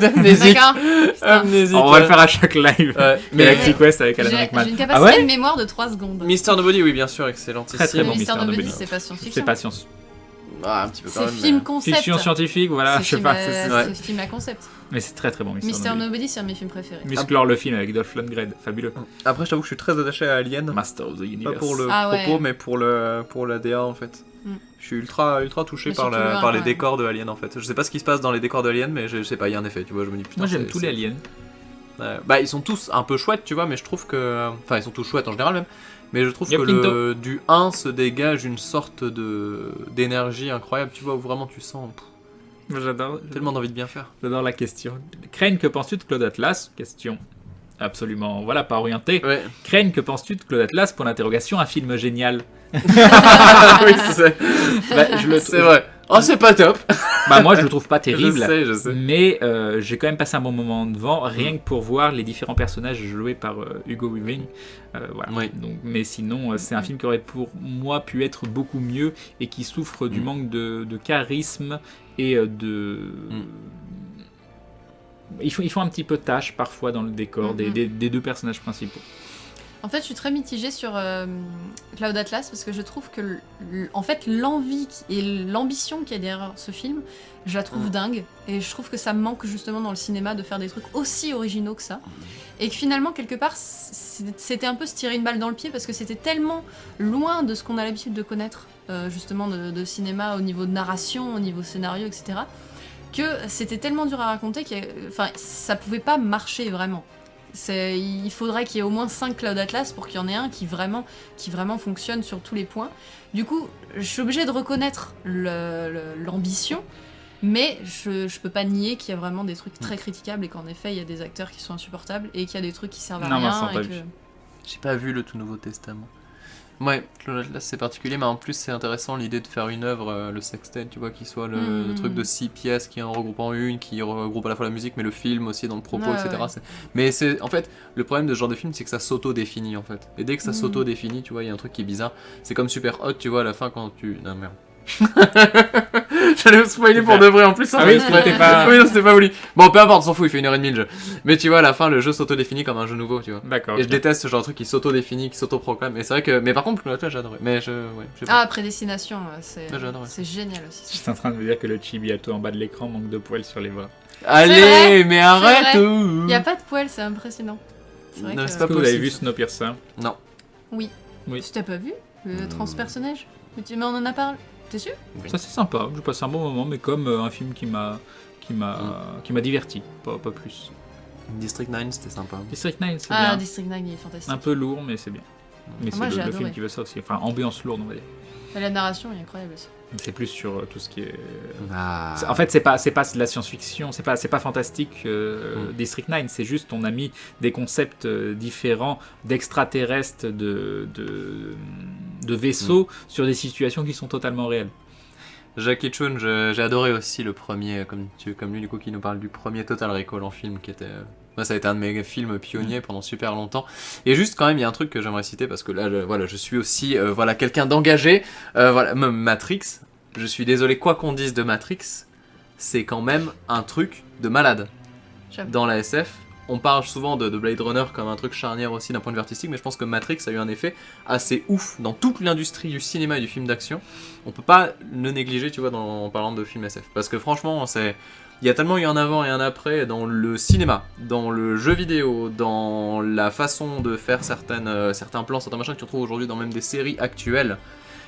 Amnésique. D'accord. Putain. Amnésique. On va le faire à chaque live. Ouais. Galaxy Mais- Quest avec Alan J'ai Rickman. une Ah capacité ouais de mémoire de 3 secondes. Mister Nobody, oui, bien sûr, excellent. Très, très bon. Mister Mr. Nobody, Nobody. c'est pas C'est science-fiction. pas science. Ah, un petit peu quand C'est même. film concept. Fiction scientifique, voilà, je sais pas. C'est film à concept. Mais c'est très très bon, Mr. Mister Nobody. Nobody, c'est un de mes films préférés. Musclor le film avec Dolph Lundgren, fabuleux. Après, je t'avoue que je suis très attaché à Alien. Master of the Pas Universe. pour le Ah ouais. propos, mais pour la DA en fait. Mm. Je suis ultra touché Mais par, surtout le un, par les quand décors de Alien en fait. Je sais pas ce qui se passe dans les décors de Alien, mais je sais pas, il y a un effet, tu vois. Je me dis putain. Moi j'aime c'est- tous les aliens. Bah, ils sont tous un peu chouettes, tu vois, mais je trouve que. Enfin, ils sont tous chouettes en général même. Mais je trouve Y'a que Pinto. du 1 se dégage une sorte d'énergie incroyable, tu vois, où vraiment tu sens Moi j'adore. tellement d'envie de bien faire. J'adore la question. Crane, que penses-tu de Claude Atlas ? Question absolument, voilà, pas orientée. Ouais. Crane, que penses-tu de Claude Atlas ? Pour l'interrogation, un film génial. oui, c'est Bah, je le c'est vrai. Oh, c'est pas top. Bah, moi je le trouve pas terrible. Je sais. Mais j'ai quand même passé un bon moment devant, rien que pour voir les différents personnages joués par Hugo Weaving. Voilà. Oui. Donc, mais sinon, c'est un film qui aurait pour moi pu être beaucoup mieux et qui souffre du manque de charisme et Ils font un petit peu tâche parfois dans le décor des deux personnages principaux. En fait, je suis très mitigée sur Cloud Atlas parce que je trouve que en fait, l'envie et l'ambition qu'il y a derrière ce film, je la trouve dingue. Et je trouve que ça manque justement dans le cinéma de faire des trucs aussi originaux que ça. Et que finalement, quelque part, c'était un peu se tirer une balle dans le pied parce que c'était tellement loin de ce qu'on a l'habitude de connaître, justement, de cinéma au niveau de narration, au niveau scénario, etc. Que c'était tellement dur à raconter que ça pouvait pas marcher vraiment. Il faudrait qu'il y ait au moins 5 Cloud Atlas pour qu'il y en ait un qui vraiment fonctionne sur tous les points. Du coup, je suis obligée de reconnaître l'ambition, mais je peux pas nier qu'il y a vraiment des trucs très critiquables et qu'en effet, il y a des acteurs qui sont insupportables et qu'il y a des trucs qui servent à rien. J'ai pas vu le tout Nouveau Testament. Ouais, là c'est particulier, mais en plus c'est intéressant l'idée de faire une œuvre, le sextet, tu vois, qui soit le truc de 6 pièces qui en regroupe en une, qui regroupe à la fois la musique, mais le film aussi dans le propos, etc. Ouais. Mais c'est, en fait, le problème de ce genre de film, c'est que ça s'auto-définit en fait. Et dès que ça s'auto-définit, tu vois, il y a un truc qui est bizarre. C'est comme Super Hot, tu vois, à la fin quand tu... Non, merde. J'allais me spoiler pour de vrai en plus. Ah oui, c'était pas... Oui, non, c'était pas voulu. Bon, peu importe, on s'en fout, il fait 1h30 le jeu. Mais tu vois, à la fin, le jeu s'auto-définit comme un jeu nouveau, tu vois. D'accord. Et je déteste ce genre de truc qui s'auto-définit, qui s'auto-proclame. Et c'est vrai que. Mais par contre, là, j'ai adoré. Mais je sais pas. Ah, Prédestination, c'est génial aussi. Je suis en train de me dire que le chibiato en bas de l'écran manque de poils sur les bras. Allez, mais arrête. Il y a pas de poils, c'est impressionnant. C'est vrai que... Est-ce que vous avez vu Snowpiercer? Non. Oui. Tu t'as pas vu le transpersonnage? Mais on en a parlé. T'es sûr? Ça c'est sympa, j'ai passé un bon moment, mais comme un film qui m'a diverti, pas plus. District 9 c'était sympa. District 9 c'est bien. District 9 il est fantastique. Un peu lourd mais c'est bien. Mais c'est le film qui veut ça aussi, enfin ambiance lourde on va dire. Et la narration est incroyable aussi. C'est plus sur tout ce qui est... En fait c'est pas de la science-fiction, c'est pas fantastique District 9, c'est juste on a mis des concepts différents d'extraterrestres, de vaisseaux sur des situations qui sont totalement réelles. Jackie Chun, j'ai adoré aussi le premier, comme lui du coup qui nous parle du premier Total Recall en film qui était... Moi, ça a été un de mes films pionniers pendant super longtemps. Et juste quand même, il y a un truc que j'aimerais citer parce que là, je suis aussi quelqu'un d'engagé. Matrix, je suis désolé, quoi qu'on dise de Matrix, c'est quand même un truc de malade. Dans la SF, on parle souvent de Blade Runner comme un truc charnière aussi d'un point de vue artistique, mais je pense que Matrix a eu un effet assez ouf dans toute l'industrie du cinéma et du film d'action. On peut pas le négliger, tu vois, en parlant de film SF. Parce que franchement, il y a tellement eu un avant et un après dans le cinéma, dans le jeu vidéo, dans la façon de faire certains plans, certains machins que tu retrouves aujourd'hui dans même des séries actuelles.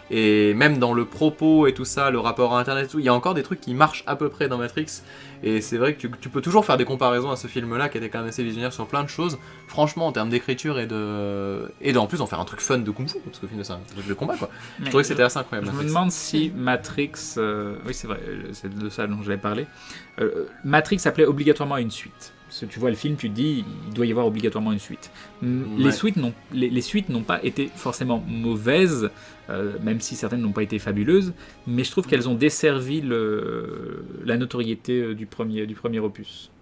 Et même dans le propos et tout ça, le rapport à internet et tout, il y a encore des trucs qui marchent à peu près dans Matrix. Et c'est vrai que tu peux toujours faire des comparaisons à ce film-là qui était quand même assez visionnaire sur plein de choses. Franchement, en termes d'écriture et en plus en faire un truc fun de kung fu, parce qu'au film c'est un truc de combat quoi. Je trouvais que c'était assez incroyable. Je me demande si Matrix, oui c'est vrai, c'est de ça dont j'avais parlé. Matrix appelait obligatoirement une suite. Parce que tu vois le film, tu te dis, il doit y avoir obligatoirement une suite. Les suites n'ont pas été forcément mauvaises, même si certaines n'ont pas été fabuleuses, mais je trouve qu'elles ont desservi la notoriété du premier opus.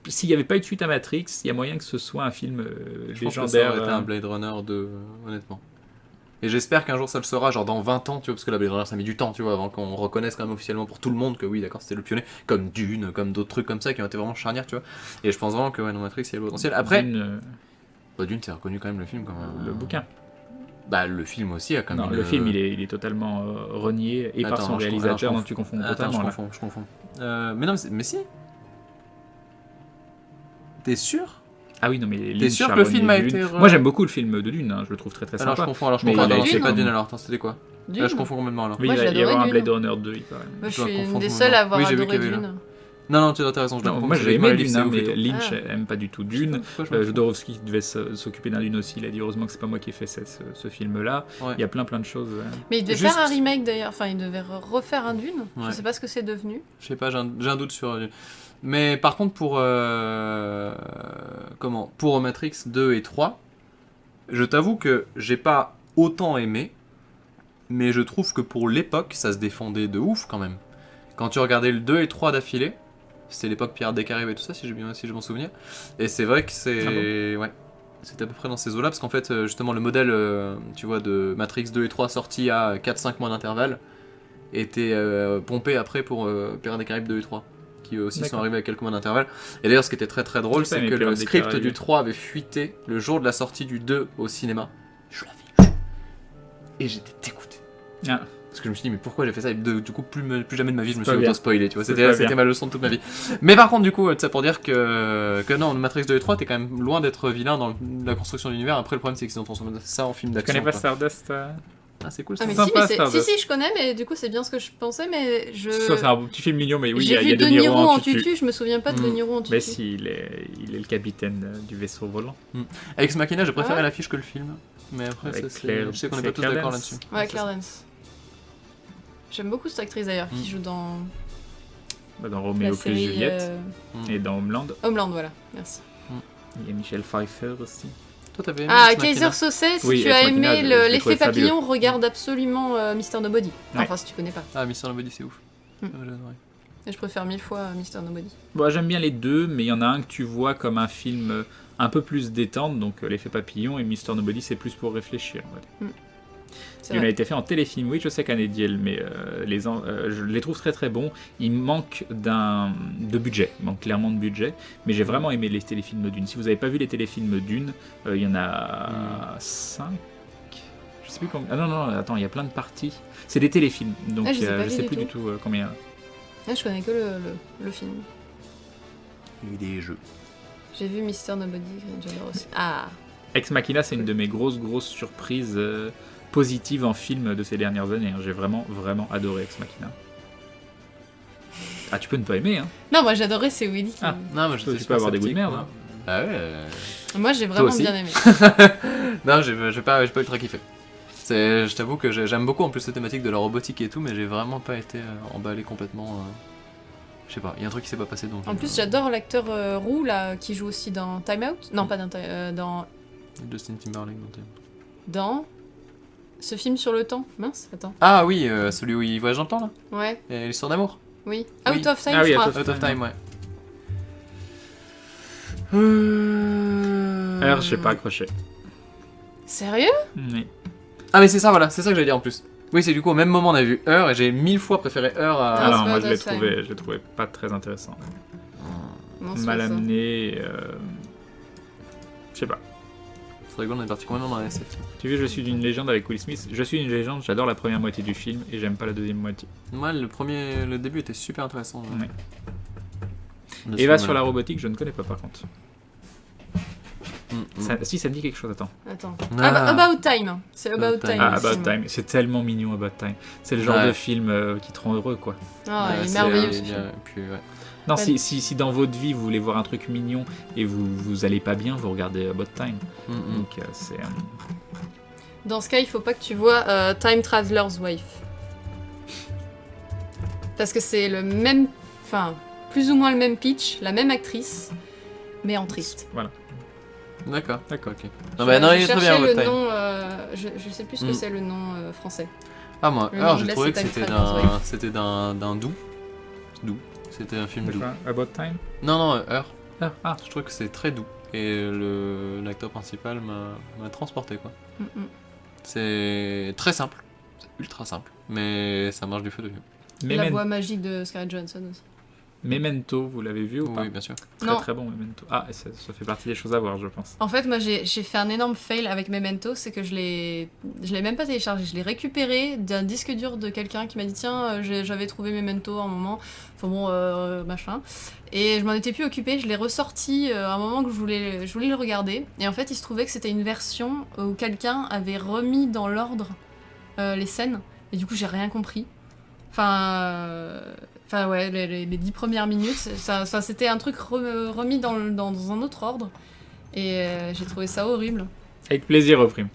S'il n'y avait pas eu de suite à Matrix, il y a moyen que ce soit un film légendaire. Je pense que ça aurait été un Blade Runner 2, honnêtement. Et j'espère qu'un jour ça le sera, genre dans 20 ans, tu vois, parce que la Blade Runner ça met du temps, tu vois, avant qu'on reconnaisse quand même officiellement pour tout le monde que oui, d'accord, c'était le pionnier, comme Dune, comme d'autres trucs comme ça qui ont été vraiment charnières, tu vois. Et je pense vraiment que dans Matrix il y a le potentiel. Après, Dune c'est reconnu quand même le film comme le bouquin. Bah le film aussi a quand même. Non, le film il est totalement renié et par son réalisateur, donc tu confonds totalement. Je confonds. Mais non, mais si. T'es sûr? Ah oui, non, mais t'es sûr que le film a été... Moi j'aime beaucoup le film de Dune, je le trouve très très sympa. Alors je confonds, c'est pas Dune alors, attends, c'était quoi? Dune. Je confonds complètement alors. Oui, il va y avoir un Blade Runner 2, il paraît. Moi je suis une des seules à avoir adoré Dune. Non, tu as raison, moi j'ai aimé Dune, mais Lynch aime pas du tout Dune. Jodorowsky devait s'occuper d'un Dune aussi, il a dit heureusement que c'est pas moi qui ai fait ce film-là. Il y a plein de choses. Mais il devait faire un remake d'ailleurs, enfin il devait refaire un Dune, je sais pas ce que c'est devenu. Je sais pas, j'ai un doute sur... Mais par contre pour Matrix 2 et 3, je t'avoue que j'ai pas autant aimé, mais je trouve que pour l'époque ça se défendait de ouf quand même. Quand tu regardais le 2 et 3 d'affilée, c'était l'époque Pirates des Caraïbes et tout ça si je m'en souviens, et c'est vrai que c'est... Ouais. C'était à peu près dans ces eaux-là, parce qu'en fait justement le modèle tu vois, de Matrix 2 et 3 sorti à 4-5 mois d'intervalle était pompé après pour Pirates des Caraïbes 2 et 3. qui aussi sont D'accord. arrivés à quelques mois d'intervalle. Et d'ailleurs, ce qui était très très drôle, J'ai pas c'est aimé que le Pirates des script Caraïbes. du 3 avait fuité le jour de la sortie du 2 au cinéma. Je l'avais lu. Et j'étais dégoûté. Ah. Parce que je me suis dit, mais pourquoi j'ai fait ça? Et du coup, plus jamais de ma vie, je me Pas suis bien. auto-spoilé, tu vois. C'est pas C'était bien. ma leçon de toute ma vie. Mais par contre, du coup, ça pour dire que non, Matrix 2 et 3, t'es quand même loin d'être vilain dans la construction de l'univers. Après, le problème, c'est qu'ils ont transformé ça en film Tu d'action. connais pas quoi. Stardust Ah, c'est cool Ah ça. mais sympa, si, mais Stardust. si, je connais, mais du coup c'est bien ce que je pensais, mais je... Ça, c'est un petit film mignon, mais oui, il y J'ai a vu De De Niro en en tutu. tutu, je me souviens pas de De Niro en tutu. Mais si, il est le capitaine du vaisseau volant. Ex Machina, j'ai préféré Ouais. l'affiche que le film. Mais après, Avec ça, c'est- Claire- je sais qu'on est c'est pas tous Claire d'accord Danes. là-dessus. Ouais, Claire Danes. J'aime beaucoup cette actrice d'ailleurs, qui joue dans Bah, dans la Roméo plus série Juliette et dans Homeland. Homeland, voilà, merci. Il y a Michel Pfeiffer aussi. Toi, t'avais aimé Ah, Ex Machina Kaiser Sosé, si Oui, tu Ex as Machina, aimé je l'ai l'effet trouvé fabuleux. papillon, regarde absolument Mister Nobody. Ouais. Enfin, si tu connais pas. Ah, Mister Nobody, c'est ouf. Mm. Ah, j'ai adoré. Et je préfère 1000 fois Mister Nobody. Bon, j'aime bien les deux, mais il y en a un que tu vois comme un film un peu plus détente, donc l'effet papillon, et Mister Nobody, c'est plus pour réfléchir. On va dire. C'est Il a vrai. été fait en téléfilm, oui, je sais Canadiel, mais je les trouve très très bons. Il manque de budget, il manque clairement de budget, mais j'ai vraiment aimé les téléfilms Dune. Si vous n'avez pas vu les téléfilms Dune, il y en a 5. Je sais plus combien. Ah non, attends, il y a plein de parties. C'est des téléfilms, donc Ah, je les ai pas je vus sais du plus tout. du tout combien. Ah, je connais que le film. Il y a eu des jeux. J'ai vu Mister Nobody, j'adore aussi. Ah, Ex Machina, c'est une de mes grosses surprises positives en film de ces dernières années. Hein. J'ai vraiment adoré Ex Machina. Ah, tu peux ne pas aimer, hein. non, moi j'adorais, c'est Willy qui... Ah. Non, mais Tu j'étais peux super avoir des goûts de sceptique, merde, moi. hein. Ah ouais. Moi j'ai vraiment aussi. bien aimé. Non, j'ai pas ultra kiffé. Je t'avoue que j'aime beaucoup en plus cette thématique de la robotique et tout, mais j'ai vraiment pas été emballé complètement. Je sais pas, il y a un truc qui s'est pas passé donc. En plus, j'adore l'acteur roux là, qui joue aussi dans Time Out. Non, pas dans Justin Timberlake. donc, dans ce film sur le temps. Mince, attends. Ah oui, celui où il voyage dans le temps là. Ouais, Et l'histoire d'amour. oui. Oui. Out of Time, Ah oui, je crois. Out of Out of Time, ouais. Alors, j'ai pas accroché. Sérieux? Oui. Ah mais c'est ça, voilà, c'est ça que j'allais dire en plus. Oui, c'est du coup au même moment on a vu Heure et j'ai 1000 fois préféré Heure à. Ah, Alors, c'est pas moi, Out of Time. je l'ai trouvé pas très intéressant. Non, c'est Mal pas ça. amené. Je sais pas. C'est rigolo, on est parti complètement dans la SF. Tu veux, je suis une légende avec Will Smith. Je suis une légende, j'adore la première moitié du film et j'aime pas la deuxième moitié. Moi, le début était super intéressant. Ouais. Le Et va second, sur la là. robotique, je ne connais pas par contre. Si, ça me dit quelque chose, attends. Attends. Ah. About Time. C'est About About Time. Time. Ah, le About film. Time, c'est tellement mignon About Time. C'est le genre Ouais. de film qui te rend heureux, quoi. Ah, il est c'est- merveilleux il ce est film. bien, et puis, ouais. Non, Ouais. si dans votre vie vous voulez voir un truc mignon et vous allez pas bien, vous regardez About Time. Donc c'est. Dans ce cas, il faut pas que tu vois Time Traveler's Wife. Parce que c'est le même. Enfin, plus ou moins le même pitch, la même actrice, mais en triste. Voilà. D'accord. D'accord. Ok. Non, bah non, il est très bien le About Time. nom, je sais plus ce que Mm. c'est le nom français. Ah, moi, Le Heure, nom j'ai anglais, trouvé que c'est Time c'était Traveler's Wife. c'était d'un doux. Doux. C'était un film De doux. quoi About Time Non, Heure. Ah, Je trouve que c'est très doux. Et l'acteur principal m'a transporté, quoi. Mm, mm. C'est très simple. C'est ultra simple. Mais ça marche du feu de Dieu. La voix magique de Scarlett Johansson aussi. Memento, vous l'avez vu ou pas Oui, bien sûr. Très Non. très bon Memento. Ah, ça fait partie des choses à voir, je pense. En fait, moi, j'ai fait un énorme fail avec Memento, c'est que je l'ai même pas téléchargé, je l'ai récupéré d'un disque dur de quelqu'un qui m'a dit tiens, j'avais trouvé Memento à un moment, enfin bon, machin, et je m'en étais plus occupée, je l'ai ressorti à un moment que je voulais le regarder, et en fait, il se trouvait que c'était une version où quelqu'un avait remis dans l'ordre les scènes, et du coup, j'ai rien compris. Enfin ouais, les 10 premières minutes, ça c'était un truc remis dans un autre ordre. Et j'ai trouvé ça horrible. Avec plaisir, Oprim.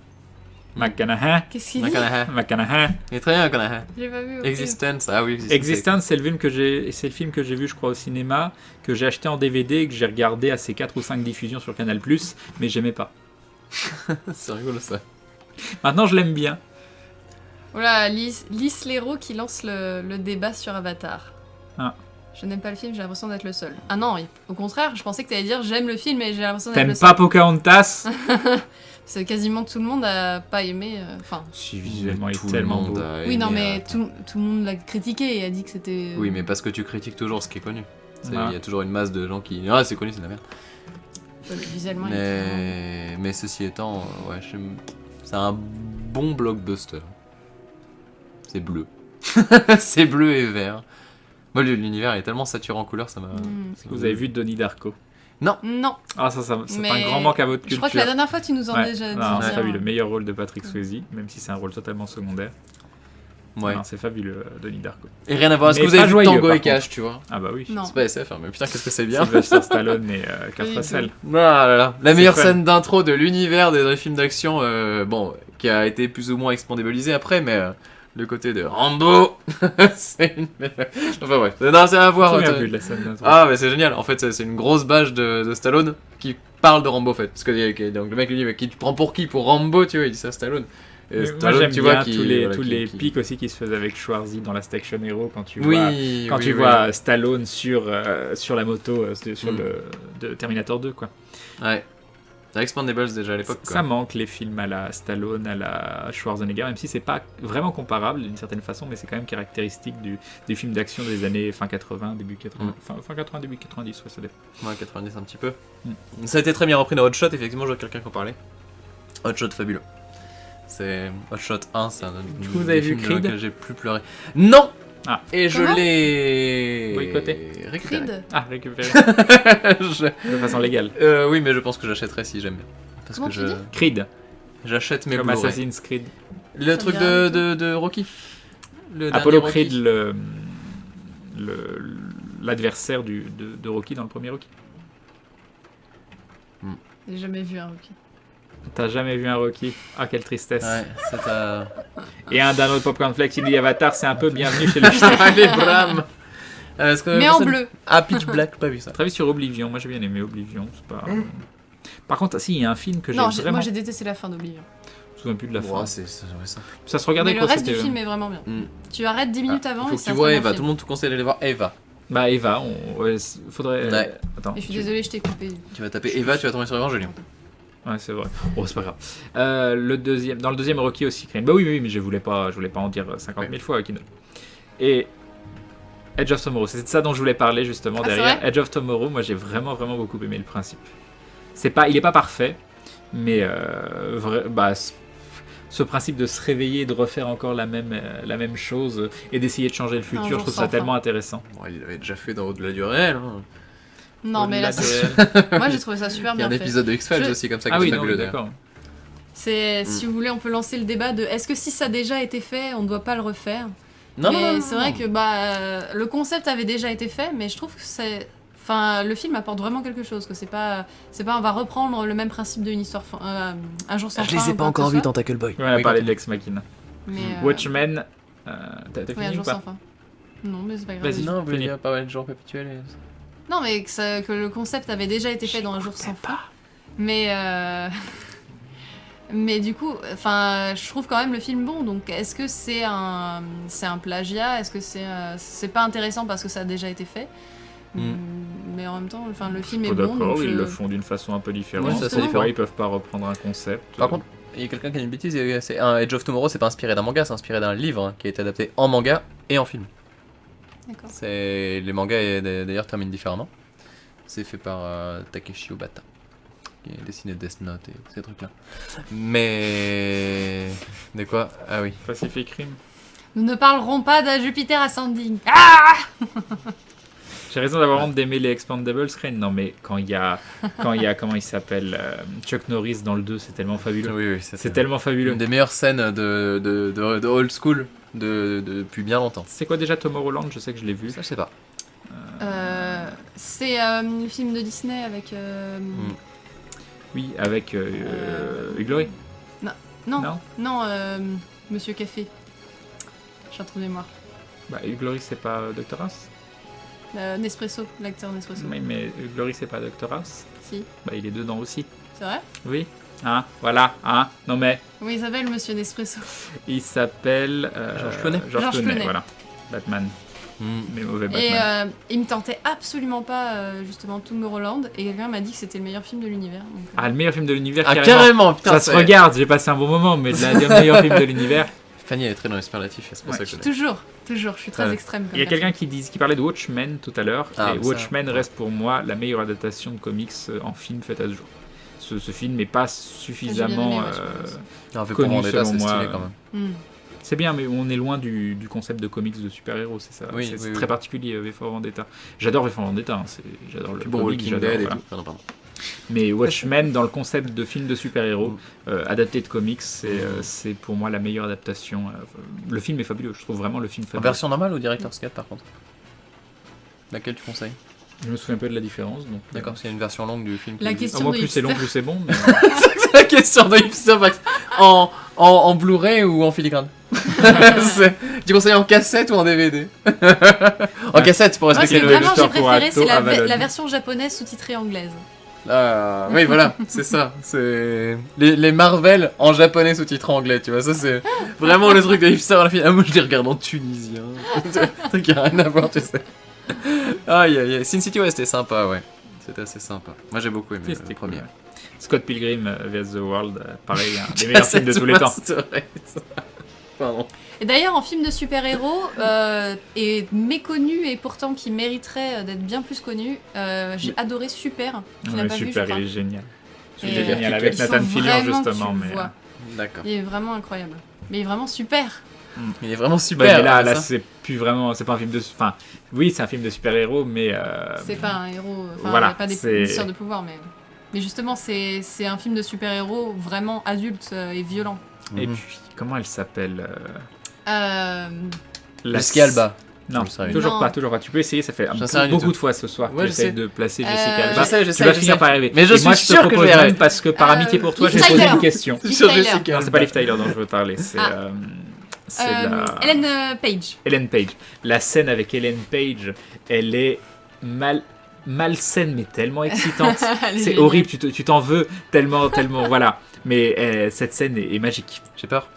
McConaughey. Qu'est-ce qu'il dit? McConaughey. Il est très bien, Conaha. J'ai pas vu. Existence. Ah oui, Existence. Existence, c'est le film que j'ai vu, je crois, au cinéma, que j'ai acheté en DVD et que j'ai regardé à ses 4 ou 5 diffusions sur Canal+, mais j'aimais pas. C'est rigolo ça. Maintenant, je l'aime bien. Voilà, Lys Lero qui lance le débat sur Avatar. Ah. Je n'aime pas le film, j'ai l'impression d'être le seul. Ah non, au contraire, je pensais que t'allais dire j'aime le film et j'ai l'impression d'être le T'aimes seul. pas Pocahontas? C'est quasiment tout le monde a pas aimé. Enfin. Si, visuellement, il Tout est le tellement monde beau. a Oui, non, aimé, mais attends. tout le monde l'a critiqué et a dit que c'était. Oui, mais parce que tu critiques toujours ce qui est connu. Il y a toujours une masse de gens qui... Ah, c'est connu, c'est de la merde. Visuellement, il est très Mais ceci étant, ouais, c'est un bon blockbuster. C'est bleu. C'est bleu et vert. Moi, l'univers est tellement saturé en couleurs, ça m'a... Est-ce que vous avez vu Donnie Darko? Non. Ah, ça c'est Mais un grand manque à votre culture. Je crois que la dernière fois, tu nous en as déjà dit. Non, c'est bien. fabuleux. Le meilleur rôle de Patrick Swayze, même si c'est un rôle totalement secondaire. Ouais. Non, c'est fabuleux, Donnie Darko. Et rien à voir. Est-ce Mais que vous avez pas vu joyeux, Tango par et Cash, tu vois? Ah bah oui. Non. C'est pas SF, hein, mais putain, qu'est-ce que c'est bien. Sylvester Stallone et Kurt Oui, Russell. Ah là là. La meilleure fun. scène d'intro de l'univers des films d'action, bon, qui a été plus ou moins expandabilisé après, mais le côté de Rambo, c'est une... Enfin bref, non, c'est à voir. Je me souviens plus de la scène d'intro. Ah, mais c'est génial. En fait, c'est une grosse bâche de Stallone qui parle de Rambo, en fait. Parce que donc, le mec lui dit, mais qui tu prends pour qui? Pour Rambo, tu vois, il dit ça à Stallone. Et Mais Stallone, moi j'aime tu bien vois, tous les pics aussi qui se faisaient avec Schwarzy dans Last Action Hero quand tu vois, Oui, quand oui, tu oui. vois Stallone sur la moto sur le de Terminator 2 quoi. Ouais. Expandables déjà à l'époque. Ça quoi. manque les films à la Stallone, à la Schwarzenegger, même si c'est pas vraiment comparable d'une certaine façon, mais c'est quand même caractéristique des films d'action des années fin 80, début 80, fin 80, début 90, ouais, ça dépend. Ouais, 90 un petit peu. Ça a été très bien repris dans Hot Shot, effectivement, je vois quelqu'un qui en parlait. Hot Shot fabuleux. C'est Hot Shot 1, c'est un Du coup, vous avez vu Creed que j'ai plus pleuré. Non. Ah. Et je Comment l'ai boycotté. récupéré. Creed. Ah, récupéré Je- de façon légale. Oui, mais je pense que j'achèterai si j'aime bien. Parce Comment que tu dis Creed, j'achète mes comme Blu-ray. Assassin's Creed. Le Ça truc me dit rien de Rocky. Le dernier Apollo Rocky. Creed, l'adversaire de Rocky dans le premier Rocky. J'ai jamais vu un Rocky. T'as jamais vu un Rocky? Ah, quelle tristesse. Ouais, c'est à... Et un Dano de Popcorn Flex, il dit Avatar, c'est un peu bienvenu chez les ch'tis. Allez, Bram. Est-ce que Mais en bleu. Ah, Pitch Black, pas vu ça. Très vite sur Oblivion, moi j'ai bien aimé Oblivion, c'est pas... Par contre, si, il y a un film que j'ai Non, vraiment... moi j'ai détesté la fin d'Oblivion. Je me souviens plus de la fin. Ouais, c'est ça. Ça se regardait Mais le quoi, reste du c'était- film est vraiment bien. Mm. Tu arrêtes 10 minutes avant Faut et que c'est tu un vois très bon Eva, film. tout le monde te conseille d'aller voir Eva. Bah Eva, ouais, faudrait... Ouais. Attends. Et je suis désolée, je t'ai coupé. Tu vas taper Eva, tu vas tomber sur Evangelion. Ouais, c'est vrai. Oh, c'est pas grave. Dans le deuxième Rocky aussi, Creed. Bah oui, mais je voulais pas en dire 50 000 fois, Kino. Et Edge of Tomorrow, c'est de ça dont je voulais parler justement Ah, c'est derrière. vrai Edge of Tomorrow, moi j'ai vraiment beaucoup aimé le principe. Il est pas parfait, mais ce principe de se réveiller et de refaire encore la même chose et d'essayer de changer le futur, jour je trouve sans ça fin. tellement intéressant. Bon, il l'avait déjà fait dans Au-delà du réel. Hein. Non, mais là, Au-delà moi j'ai trouvé ça super Il y a bien un fait. épisode de X-Files Je- aussi comme ça qui Ah est oui, non, fabuleux d'ailleurs. d'accord. C'est, si vous voulez, on peut lancer le débat de est-ce que si ça a déjà été fait, on ne doit pas le refaire. Non, Mais non, c'est vrai que le concept avait déjà été fait, mais je trouve que enfin, le film apporte vraiment quelque chose. Que c'est pas, on va reprendre le même principe d'une histoire, un jour sans fin. Je les ai ou pas quoi encore que ce vus soit. dans Tackle Boy. Ouais, on a Oui, parlé continue. de Lex Machina. Mais, Watchmen, t'as oui, un fini ou jour pas sans fin. Non, mais c'est pas grave. Vas-y. Non, vous voulez Fini. dire pas mal de jours perpétuels et... Non, mais que le concept avait déjà été fait dans un jour sans fin. Mais mais du coup, enfin, je trouve quand même le film bon. Donc, est-ce que c'est un plagiat? Est-ce que c'est pas intéressant parce que ça a déjà été fait? Mais en même temps, enfin, le film est Pas bon. d'accord, donc ils le font d'une façon un peu différente. Oui, c'est assez Pourquoi différent. ils peuvent pas reprendre un concept Par contre, il y a quelqu'un qui a une bêtise, c'est un Edge of Tomorrow, c'est pas inspiré d'un manga, c'est inspiré d'un livre qui a été adapté en manga et en film. D'accord. Les mangas d'ailleurs terminent différemment. C'est fait par Takeshi Obata, qui a dessiné Death Note et ces trucs-là. Mais... De quoi? Ah oui. Pacific Rim. Nous ne parlerons pas de Jupiter Ascending. Ah! J'ai raison d'avoir honte d'aimer les Expandables, Crane. Non, mais quand il y a, comment il s'appelle, Chuck Norris dans le 2, c'est tellement fabuleux. Oui, C'est tellement fabuleux. une des meilleures scènes de old school depuis bien longtemps. C'est quoi déjà Tomorrowland? Je sais que je l'ai vu. Ça, je sais pas. C'est le film de Disney avec. Oui, avec Hugh Laurie. Non, Non non, Monsieur Café. J'ai un trou de mémoire. Bah, Hugh Laurie, c'est pas Dr. House. Nespresso, l'acteur Nespresso. Oui, mais Hugh Laurie, c'est pas Dr. House. Si, Bah, il est dedans aussi. c'est vrai? Oui. Hein, voilà. Hein. Non, mais Comment il s'appelle, Monsieur Nespresso? il s'appelle George Clooney. George George Clooney, Clooney. voilà. Batman. Mais mauvais Batman. Et il me tentait absolument pas, justement, Tomorrowland. Et quelqu'un m'a dit que c'était le meilleur film de l'univers. Donc, Ah, le meilleur film de l'univers, Ah, carrément. carrément, putain, Ça se regarde, j'ai passé un bon moment, mais le meilleur film de l'univers. Fanny, elle est très dans les superlatifs, et c'est pour Ouais. ça que je l'ai. Toujours, je suis très Ouais. extrême. Il y a quelqu'un qui parlait de Watchmen tout à l'heure, Ah, et mais ça, Watchmen ouais. reste pour moi la meilleure adaptation de comics en film faite à ce jour. Ce film n'est pas suffisamment Non, fait pour connu Vendetta, selon c'est moi. stylé quand même. C'est bien, mais on est loin du concept de comics de super-héros, c'est ça. Oui, c'est oui, très oui. particulier, V for Vendetta. J'adore V for Vendetta, hein, j'adore le Puis bon, comic, Walking j'adore, Dead et voilà. tout. Pardon. Mais Watchmen, dans le concept de film de super-héros, adapté de comics, c'est pour moi la meilleure adaptation. Le film est fabuleux, je trouve vraiment le film En fabuleux. version normale ou Director's Cut par contre? Laquelle tu conseilles? Je me souviens un peu de la différence. Donc, D'accord, parce qu'il y a une version longue du film. La qui existe. question- moi, de plus c'est long, hipster. plus c'est bon. Mais... C'est la question de hipster Max. En Blu-ray ou en filigrane? Tu conseilles en cassette ou en DVD? En cassette pour Moi, respecter c'est le. vraiment, j'ai lecteur pour préféré, Atto c'est à Valonne. la version japonaise sous-titrée anglaise. Ah, oui, voilà, c'est ça. C'est les Marvel en japonais sous-titré anglais, tu vois. Ça, c'est vraiment le truc de hipster à la fin. Ah, moi, je les regarde en tunisien. C'est un truc qui a rien à voir, tu sais. Aïe, aïe, aïe. Sin City, ouais, c'était sympa, ouais. C'était assez sympa. Moi, j'ai beaucoup aimé C'était le cool, premier. ouais. Scott Pilgrim vs. The World, pareil, un des meilleurs films de tous les temps. Pardon. Et d'ailleurs, en film de super-héros, et méconnu et pourtant qui mériterait d'être bien plus connu, j'ai adoré Super. Tu n'as Ouais, pas vu, je super, crois. il est génial. Et, Il est génial avec il faut Nathan Fillion vraiment que justement. tu le Mais... vois. D'accord. Il est vraiment incroyable. Mais il est vraiment super. Il est vraiment Ouais, super. mais là, ça. c'est plus vraiment, c'est pas un film de, enfin, oui, c'est un film de super-héros, mais C'est pas un héros, enfin, voilà, il y a pas des c'est- histoires de pouvoir, mais justement, c'est un film de super-héros vraiment adulte et violent. Et Mhm. puis, comment elle s'appelle Euh, Jessica Alba. Non, Je le savais. toujours Non. pas, toujours pas. Tu peux essayer, ça fait J'en sais rien du beaucoup tout. de fois ce soir Ouais, que je sais. j'essaie de placer Jessica Alba. Je sais, Tu vas finir par arriver. Mais je Et suis moi, je te sûr que je propose vais y même arriver. parce que par amitié pour toi, Liv je vais poser Tyler. une question. Liv Sur Tyler. Jessica Non, Alba. c'est pas Liv Tyler dont je veux parler, c'est Ellen Page. Ellen Page. La scène avec Ellen Page, elle est malsaine mais tellement excitante. Elle est C'est géniale. horrible, tu t'en veux tellement, voilà. Mais cette scène est magique. J'ai peur.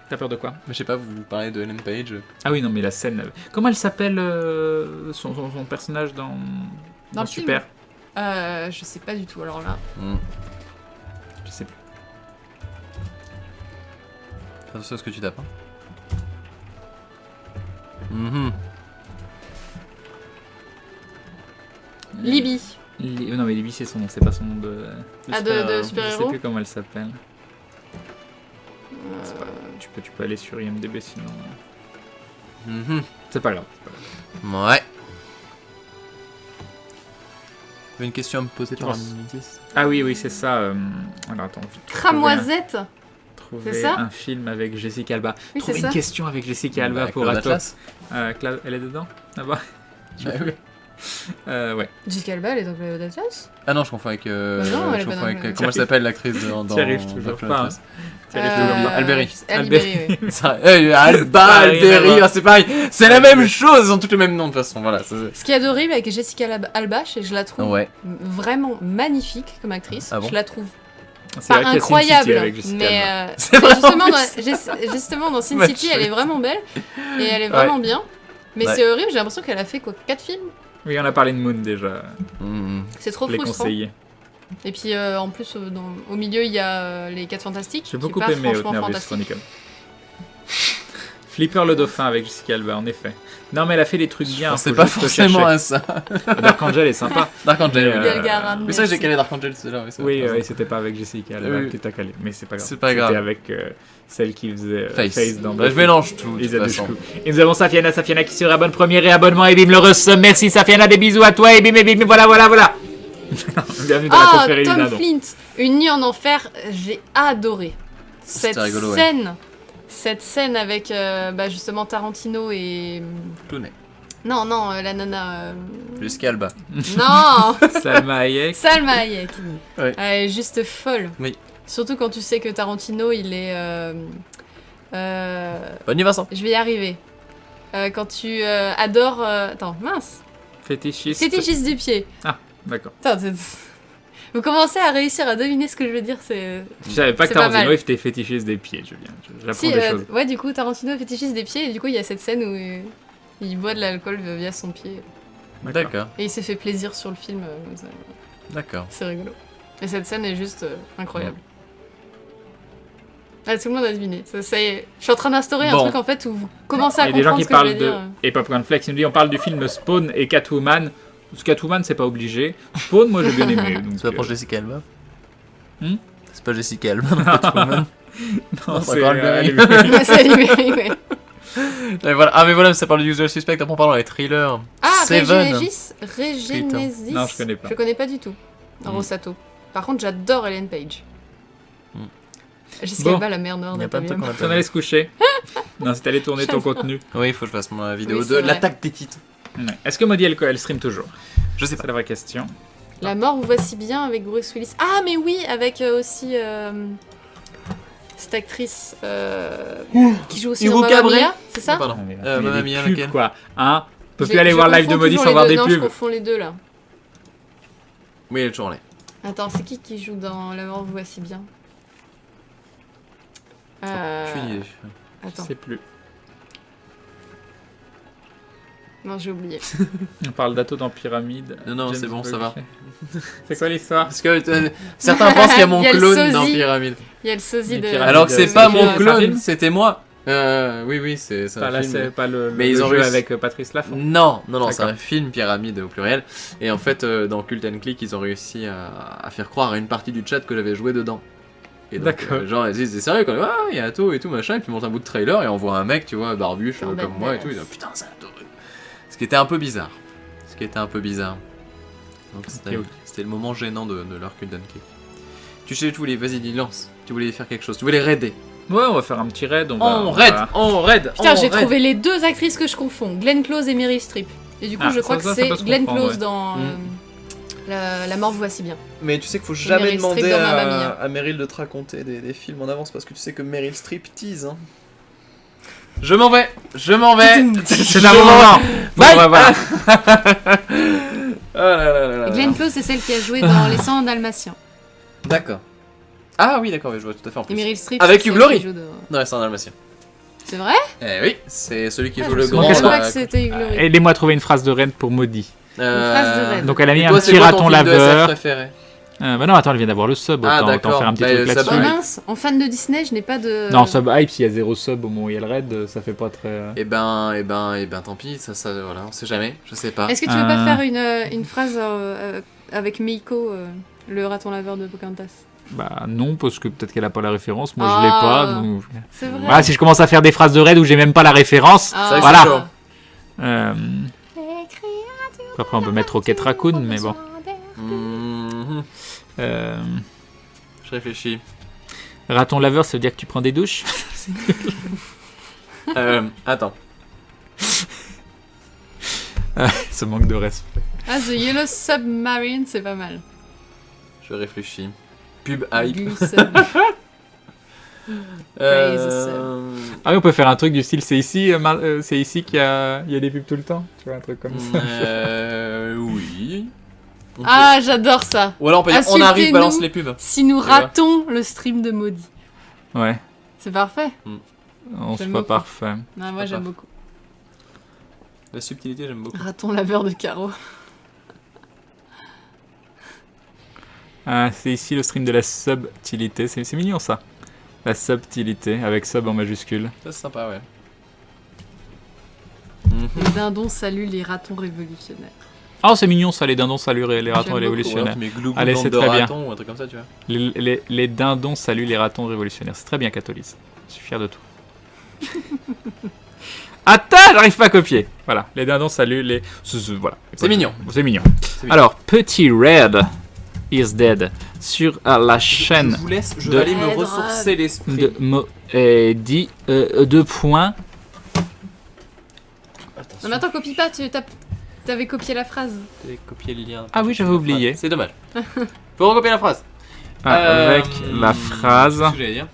T'as peur de quoi? Mais je sais pas, vous parlez de Ellen Page. Ah oui, non, mais la scène. Comment elle s'appelle son personnage dans Dans le film Super? Je sais pas du tout, alors là. Je sais plus. Attention à ce que tu tapes. Hein. Mhm. Libby. Non, mais Libby, c'est son nom, c'est pas son nom de. Ah, de Je sais super-héros plus comment elle s'appelle. C'est pas grave. Tu peux aller sur IMDb sinon. Mhm. C'est pas grave. Ouais. Tu as une question à me poser par penses midi? Ah oui, c'est ça. Alors attends. vite, Cramoisette. Trouver C'est ça un film avec Jessica Alba. Oui, Trouver c'est une ça. question avec Jessica Alba pour Claude Atto. Atlas. Elle est dedans là-bas. Ah, oui. Ouais. Jessica Alba, elle est dans Cloud Atlas. Ah non, je confonds avec. Bah non, elle est je pas confonds dans avec le- comment elle s'appelle l'actrice dans. T'y arrives toujours Cloud pas, Atlas. Alberi. Alberi. oui. Ça- Alba, Pareil, Alberi, là-bas. ah, c'est pareil. C'est la même chose, ils ont tous le même nom de toute façon. Voilà. Ce qui est adorable avec Jessica Alba, c'est que je la trouve Ouais. vraiment magnifique comme actrice. Ah bon Je la trouve C'est pas vrai qu'il y a Sin City incroyable, avec Jessica mais Alba. C'est vraiment justement dans Sin Ouais, City, je- elle est vraiment belle et elle est vraiment bien. Mais Ouais. c'est horrible, j'ai l'impression qu'elle a fait quoi 4 films. Oui, on a parlé de Moon déjà. Mhm. C'est trop Les frustrant. conseillers. Et puis en plus, au milieu, il y a les 4 Fantastiques. J'ai qui est beaucoup pas aimé franchement Nervous fantastique. Chronicle. Flipper le dauphin avec Jessica Alba, en effet. Non, mais elle a fait des trucs bien. C'est faut pas juste forcément chercher. à ça. Dark Angel est sympa. Dark Angel. Mais, oui. Delgaran, Mais c'est vrai que j'ai merci. calé Dark Angel, c'est là. Oui, et c'était pas avec Jessica Alba Oui. que t'as calé, mais c'est pas grave. C'est pas grave. C'était avec celle qui faisait Face. dans Bah, je Buffy. mélange tout. de Lisa toute façon. Dushku. Et nous avons Safiana qui se réabonne premier réabonnement et bim le reçu. Merci Safiana, des bisous à toi et bim, voilà. Bienvenue dans la Ah, confrérie Tom Linadon. Flint, Une nuit en enfer, j'ai adoré. Cette C'était rigolo, ouais. scène, cette scène avec justement Tarantino et Clooney. non la nana Jessica Alba. non Salma Hayek. Salma Hayek. Ouais. Elle est juste folle. Oui. Surtout quand tu sais que Tarantino il est Bonne nuit, Vincent. je vais y arriver. Quand tu adores attends mince Fétichiste. fétichiste du pied. D'accord. Attends, vous commencez à réussir à deviner ce que je veux dire, c'est Je savais pas que C'est pas Tarantino mal. était fétichiste des pieds, Julien. J'apprends si, des choses. ouais, du coup, Tarantino est fétichiste des pieds, et du coup, il y a cette scène où il boit de l'alcool via son pied. D'accord. Et il s'est fait plaisir sur le film, comme ça. D'accord. C'est rigolo. Et cette scène est juste incroyable. Ah, tout le monde a deviné. Ça y est. Je suis en train d'instaurer un Bon. truc en fait où vous commencez à Il y a des gens comprendre qui ce que je parlent vais de. dire. Et Popcorn Flex, il nous dit on parle du film Spawn et Catwoman. Parce que Catwoman, c'est pas obligé. Spawn, moi j'ai bien aimé. Donc, C'est pas pour Jessica Alba Hmm C'est pas Jessica Alba dans Catwoman. non, c'est encore le elle même. est- Ouais, c'est animé, ouais. Mais voilà. Ah mais voilà, ça parle du Usual Suspect, après on parle dans les thrillers. Ah, Seven. Regenesis. Non, je connais pas. Je connais pas du tout. Rosato. Par contre, j'adore Ellen Page. Mm. Jessica Bon. Alba, la mère noire Il y a plein de trucs qu'on a T'en pas allais vu. se coucher. Non, c'est allé tourner ton contenu. Oui, il faut que je fasse ma vidéo Oui, de c'est vrai. l'attaque des titres. Ouais. Est-ce que Maudit, elle stream toujours? Je sais pas. C'est la vraie question. La mort, vous voici bien avec Bruce Willis. Ah, mais oui, avec aussi cette actrice qui joue aussi dans Iruka Mamma Bray. Mia, c'est ça? Pardon. Il y a Mamma des Mia, pubs, laquelle quoi. Hein? On peut Je- plus aller je voir live de confonds Maudit toujours sans les voir deux. des Non, pubs. je confonds les deux là. Oui, elle est toujours en l'air. Attends, c'est qui joue dans La mort, vous voici bien? Aucune idée. Je Attends, sais plus. non, j'ai oublié. On parle d'Ato dans Pyramide. Non, James c'est bon, ça va. Buckley. C'est quoi l'histoire? Parce que certains pensent qu'il y a mon Il y a le clone dans sosie. Pyramide. Il y a le sosie Les de. pyramides. Alors que c'est c'est pas un mon film, c'est un clone, film c'était moi. Oui, c'est Pas, un la, film. pas le, Mais le ils ont jeu réussi. avec Patrice Laffont. Non, c'est D'accord. un film Pyramide au pluriel. Et en fait, dans Cult and Click, ils ont réussi à faire croire à une partie du chat que j'avais joué dedans. Et donc, D'accord. genre, ils disent, c'est sérieux quand même, ah, il y a Ato et tout, machin, et puis ils montent un bout de trailer et on voit un mec, tu vois, barbu, cheveux Badass. comme moi et tout, ils disent, putain, c'est Ato. Ce qui était un peu bizarre. Donc c'était Ok. c'était le moment gênant de leur Cult and Click. Tu sais, tu voulais, vas-y, dis, lance. Tu voulais faire quelque chose, tu voulais raider. Ouais, on va faire un petit raid. On raid. Putain, j'ai trouvé les deux actrices que je confonds, Glenn Close et Meryl Streep. Et du coup, Ah, je crois ça que peut c'est se Glenn comprendre, Close ouais. dans la mort, vous voici bien. Mais tu sais qu'il faut jamais Meryl Streep demander dans Mamma Mia. à Meryl de te raconter des films en avance parce que tu sais que Meryl Streep tease. Hein. Je m'en vais. C'est un bon moment. Bon, Bye. ouais, voilà. Oh là là. Et Glenn Close, c'est celle qui a joué dans Les 100 Dalmatiens. D'accord. Ah oui, d'accord, je vois tout à fait en Et plus. Meryl Streep, Avec c'est Hugh celle Laurie. qui joue dans- Non, c'est un dalmatien. C'est vrai? Eh oui, c'est celui qui Ah, joue je le me grand. souviens Qu'est-ce pas là, que c'était Hugh Laurie. Aidez-moi à trouver une phrase de raid pour Maudit. Une phrase de raid. Donc elle a mis Et un toi, petit c'est quoi raton ton film de SF laveur. préféré? Bah non, attends, elle vient d'avoir le sub. Ah, Autant d'accord. faire un petit Bah, truc ça là-dessus. Oh peut- mince, en fan de Disney, je n'ai pas de. Non, sub hype, s'il y a 0 sub au moment où il y a le raid, ça fait pas très. Eh ben, tant pis, ça, voilà, on sait jamais, je sais pas. Est-ce que tu veux pas faire une phrase avec Meiko, le raton laveur de Pocahontas? Bah non, parce que peut-être qu'elle a pas la référence. Moi, Ah. je l'ai pas. Donc... C'est vrai. Voilà, si je commence à faire des phrases de raid où j'ai même pas la référence. Ah. C'est vrai que Voilà. c'est chaud. euh, Après, on peut mettre Rocket Raccoon, mais bon. Mhm. Euh, Je réfléchis. Raton laveur, ça veut dire que tu prends des douches? Attends. Ce manque de respect. Ah, The Yellow Submarine, c'est pas mal. Je réfléchis. Pub hype. Glee Sub. Ah oui, on peut faire un truc du style, c'est ici qu'il y a des pubs tout le temps. Tu vois, un truc comme ça. Oui. On peut- Ah, j'adore ça. Ou alors on peut dire, on arrive, Insultez-nous. balance les pubs. Si nous Tu vois. ratons le stream de Maudit. Ouais, C'est parfait. on se J'aime voit beaucoup. parfait. Non, moi, j'aime beaucoup. La subtilité, j'aime beaucoup. Raton laveur de carreaux. Ah, c'est ici le stream de la subtilité. C'est mignon ça. La subtilité, avec sub en majuscule. Ça, c'est sympa, ouais. Les dindons saluent les ratons révolutionnaires. Oh, c'est mignon ça, les dindons saluent les ratons J'aime révolutionnaires. Tu mets glou Allez, glou c'est de très bien. raton ou un truc comme ça, tu vois. Les dindons saluent les ratons révolutionnaires. C'est très bien, Catholise. Je suis fier de toi. Attends, j'arrive pas à copier. Voilà, les dindons saluent les... Voilà. C'est mignon. C'est mignon. C'est mignon. Alors, Petit Red is Dead sur la chaîne Je vous laisse, je de- vais aller me Red ressourcer l'esprit. de dit 2 points. Non, mais attends, copie pas, t'avais copié la phrase. T'avais copié le lien. Ah oui, j'avais oublié. C'est dommage. Faut recopier la phrase. Avec la phrase. Qu'est-ce que j'allais dire?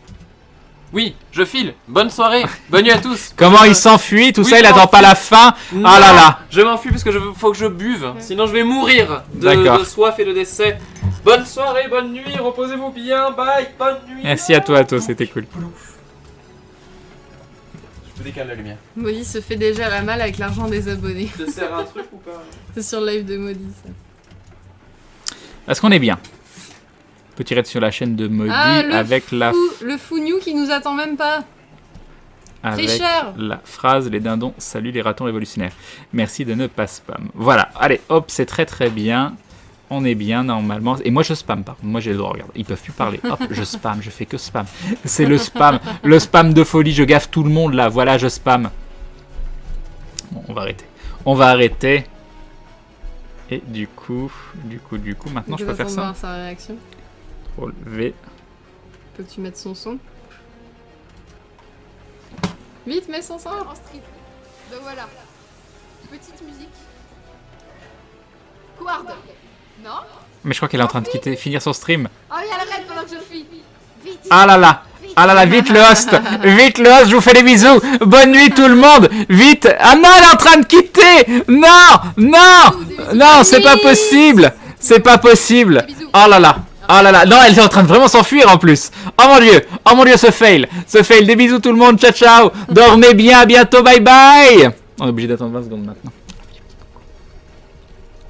Oui, je file. Bonne soirée. Bonne nuit à tous. Comment il s'enfuit, tout Oui, ça, il je attend pas m'enfuis. la fin. Non, Ah là là. Je m'enfuis parce que faut que je buve. Sinon je vais mourir D'accord. de soif et de décès. Bonne soirée, bonne nuit, reposez-vous bien. Bye, bonne nuit. Merci à toi, c'était cool. Je peux décaler la lumière. Maudit se fait déjà la malle avec l'argent des abonnés. Je te sers un truc ou pas? C'est sur le live de Maudit, ça. Est-ce qu'on est bien? Petit raid sur la chaîne de Modi le avec le fou new qui nous attend même pas. avec Tricheur. la phrase les dindons salut les ratons révolutionnaires. Merci de ne pas spam. Voilà, allez, hop, c'est très très bien. On est bien normalement. Et moi je spam pas. Moi j'ai le droit, regarde. Ils peuvent plus parler. Hop, je spam, je fais que spam. C'est le spam. Le spam de folie, je gaffe tout le monde là. Voilà, je spam. Bon, on va arrêter. On va arrêter. Et du coup, maintenant je peux faire ça. Voir sa réaction. CTRL V. Peux-tu mettre son son? Vite, mets son son. En street. Donc voilà. Petite musique. Quard. Non? Mais je crois qu'elle est en train de finir son stream. Oh, il y a le raid pendant que je fuis. Vite. Ah là là. Ah là là, vite le host. Vite le host, je vous fais des bisous. Bonne nuit tout le monde. Vite. Ah non, elle est en train de quitter. Non, c'est pas possible. C'est pas possible. Oh là là. Oh là là, non, elle est en train de vraiment s'enfuir en plus. Oh mon dieu, ce fail. Des bisous tout le monde, ciao ciao. Dormez bien, à bientôt, bye bye. On est obligé d'attendre 20 secondes maintenant.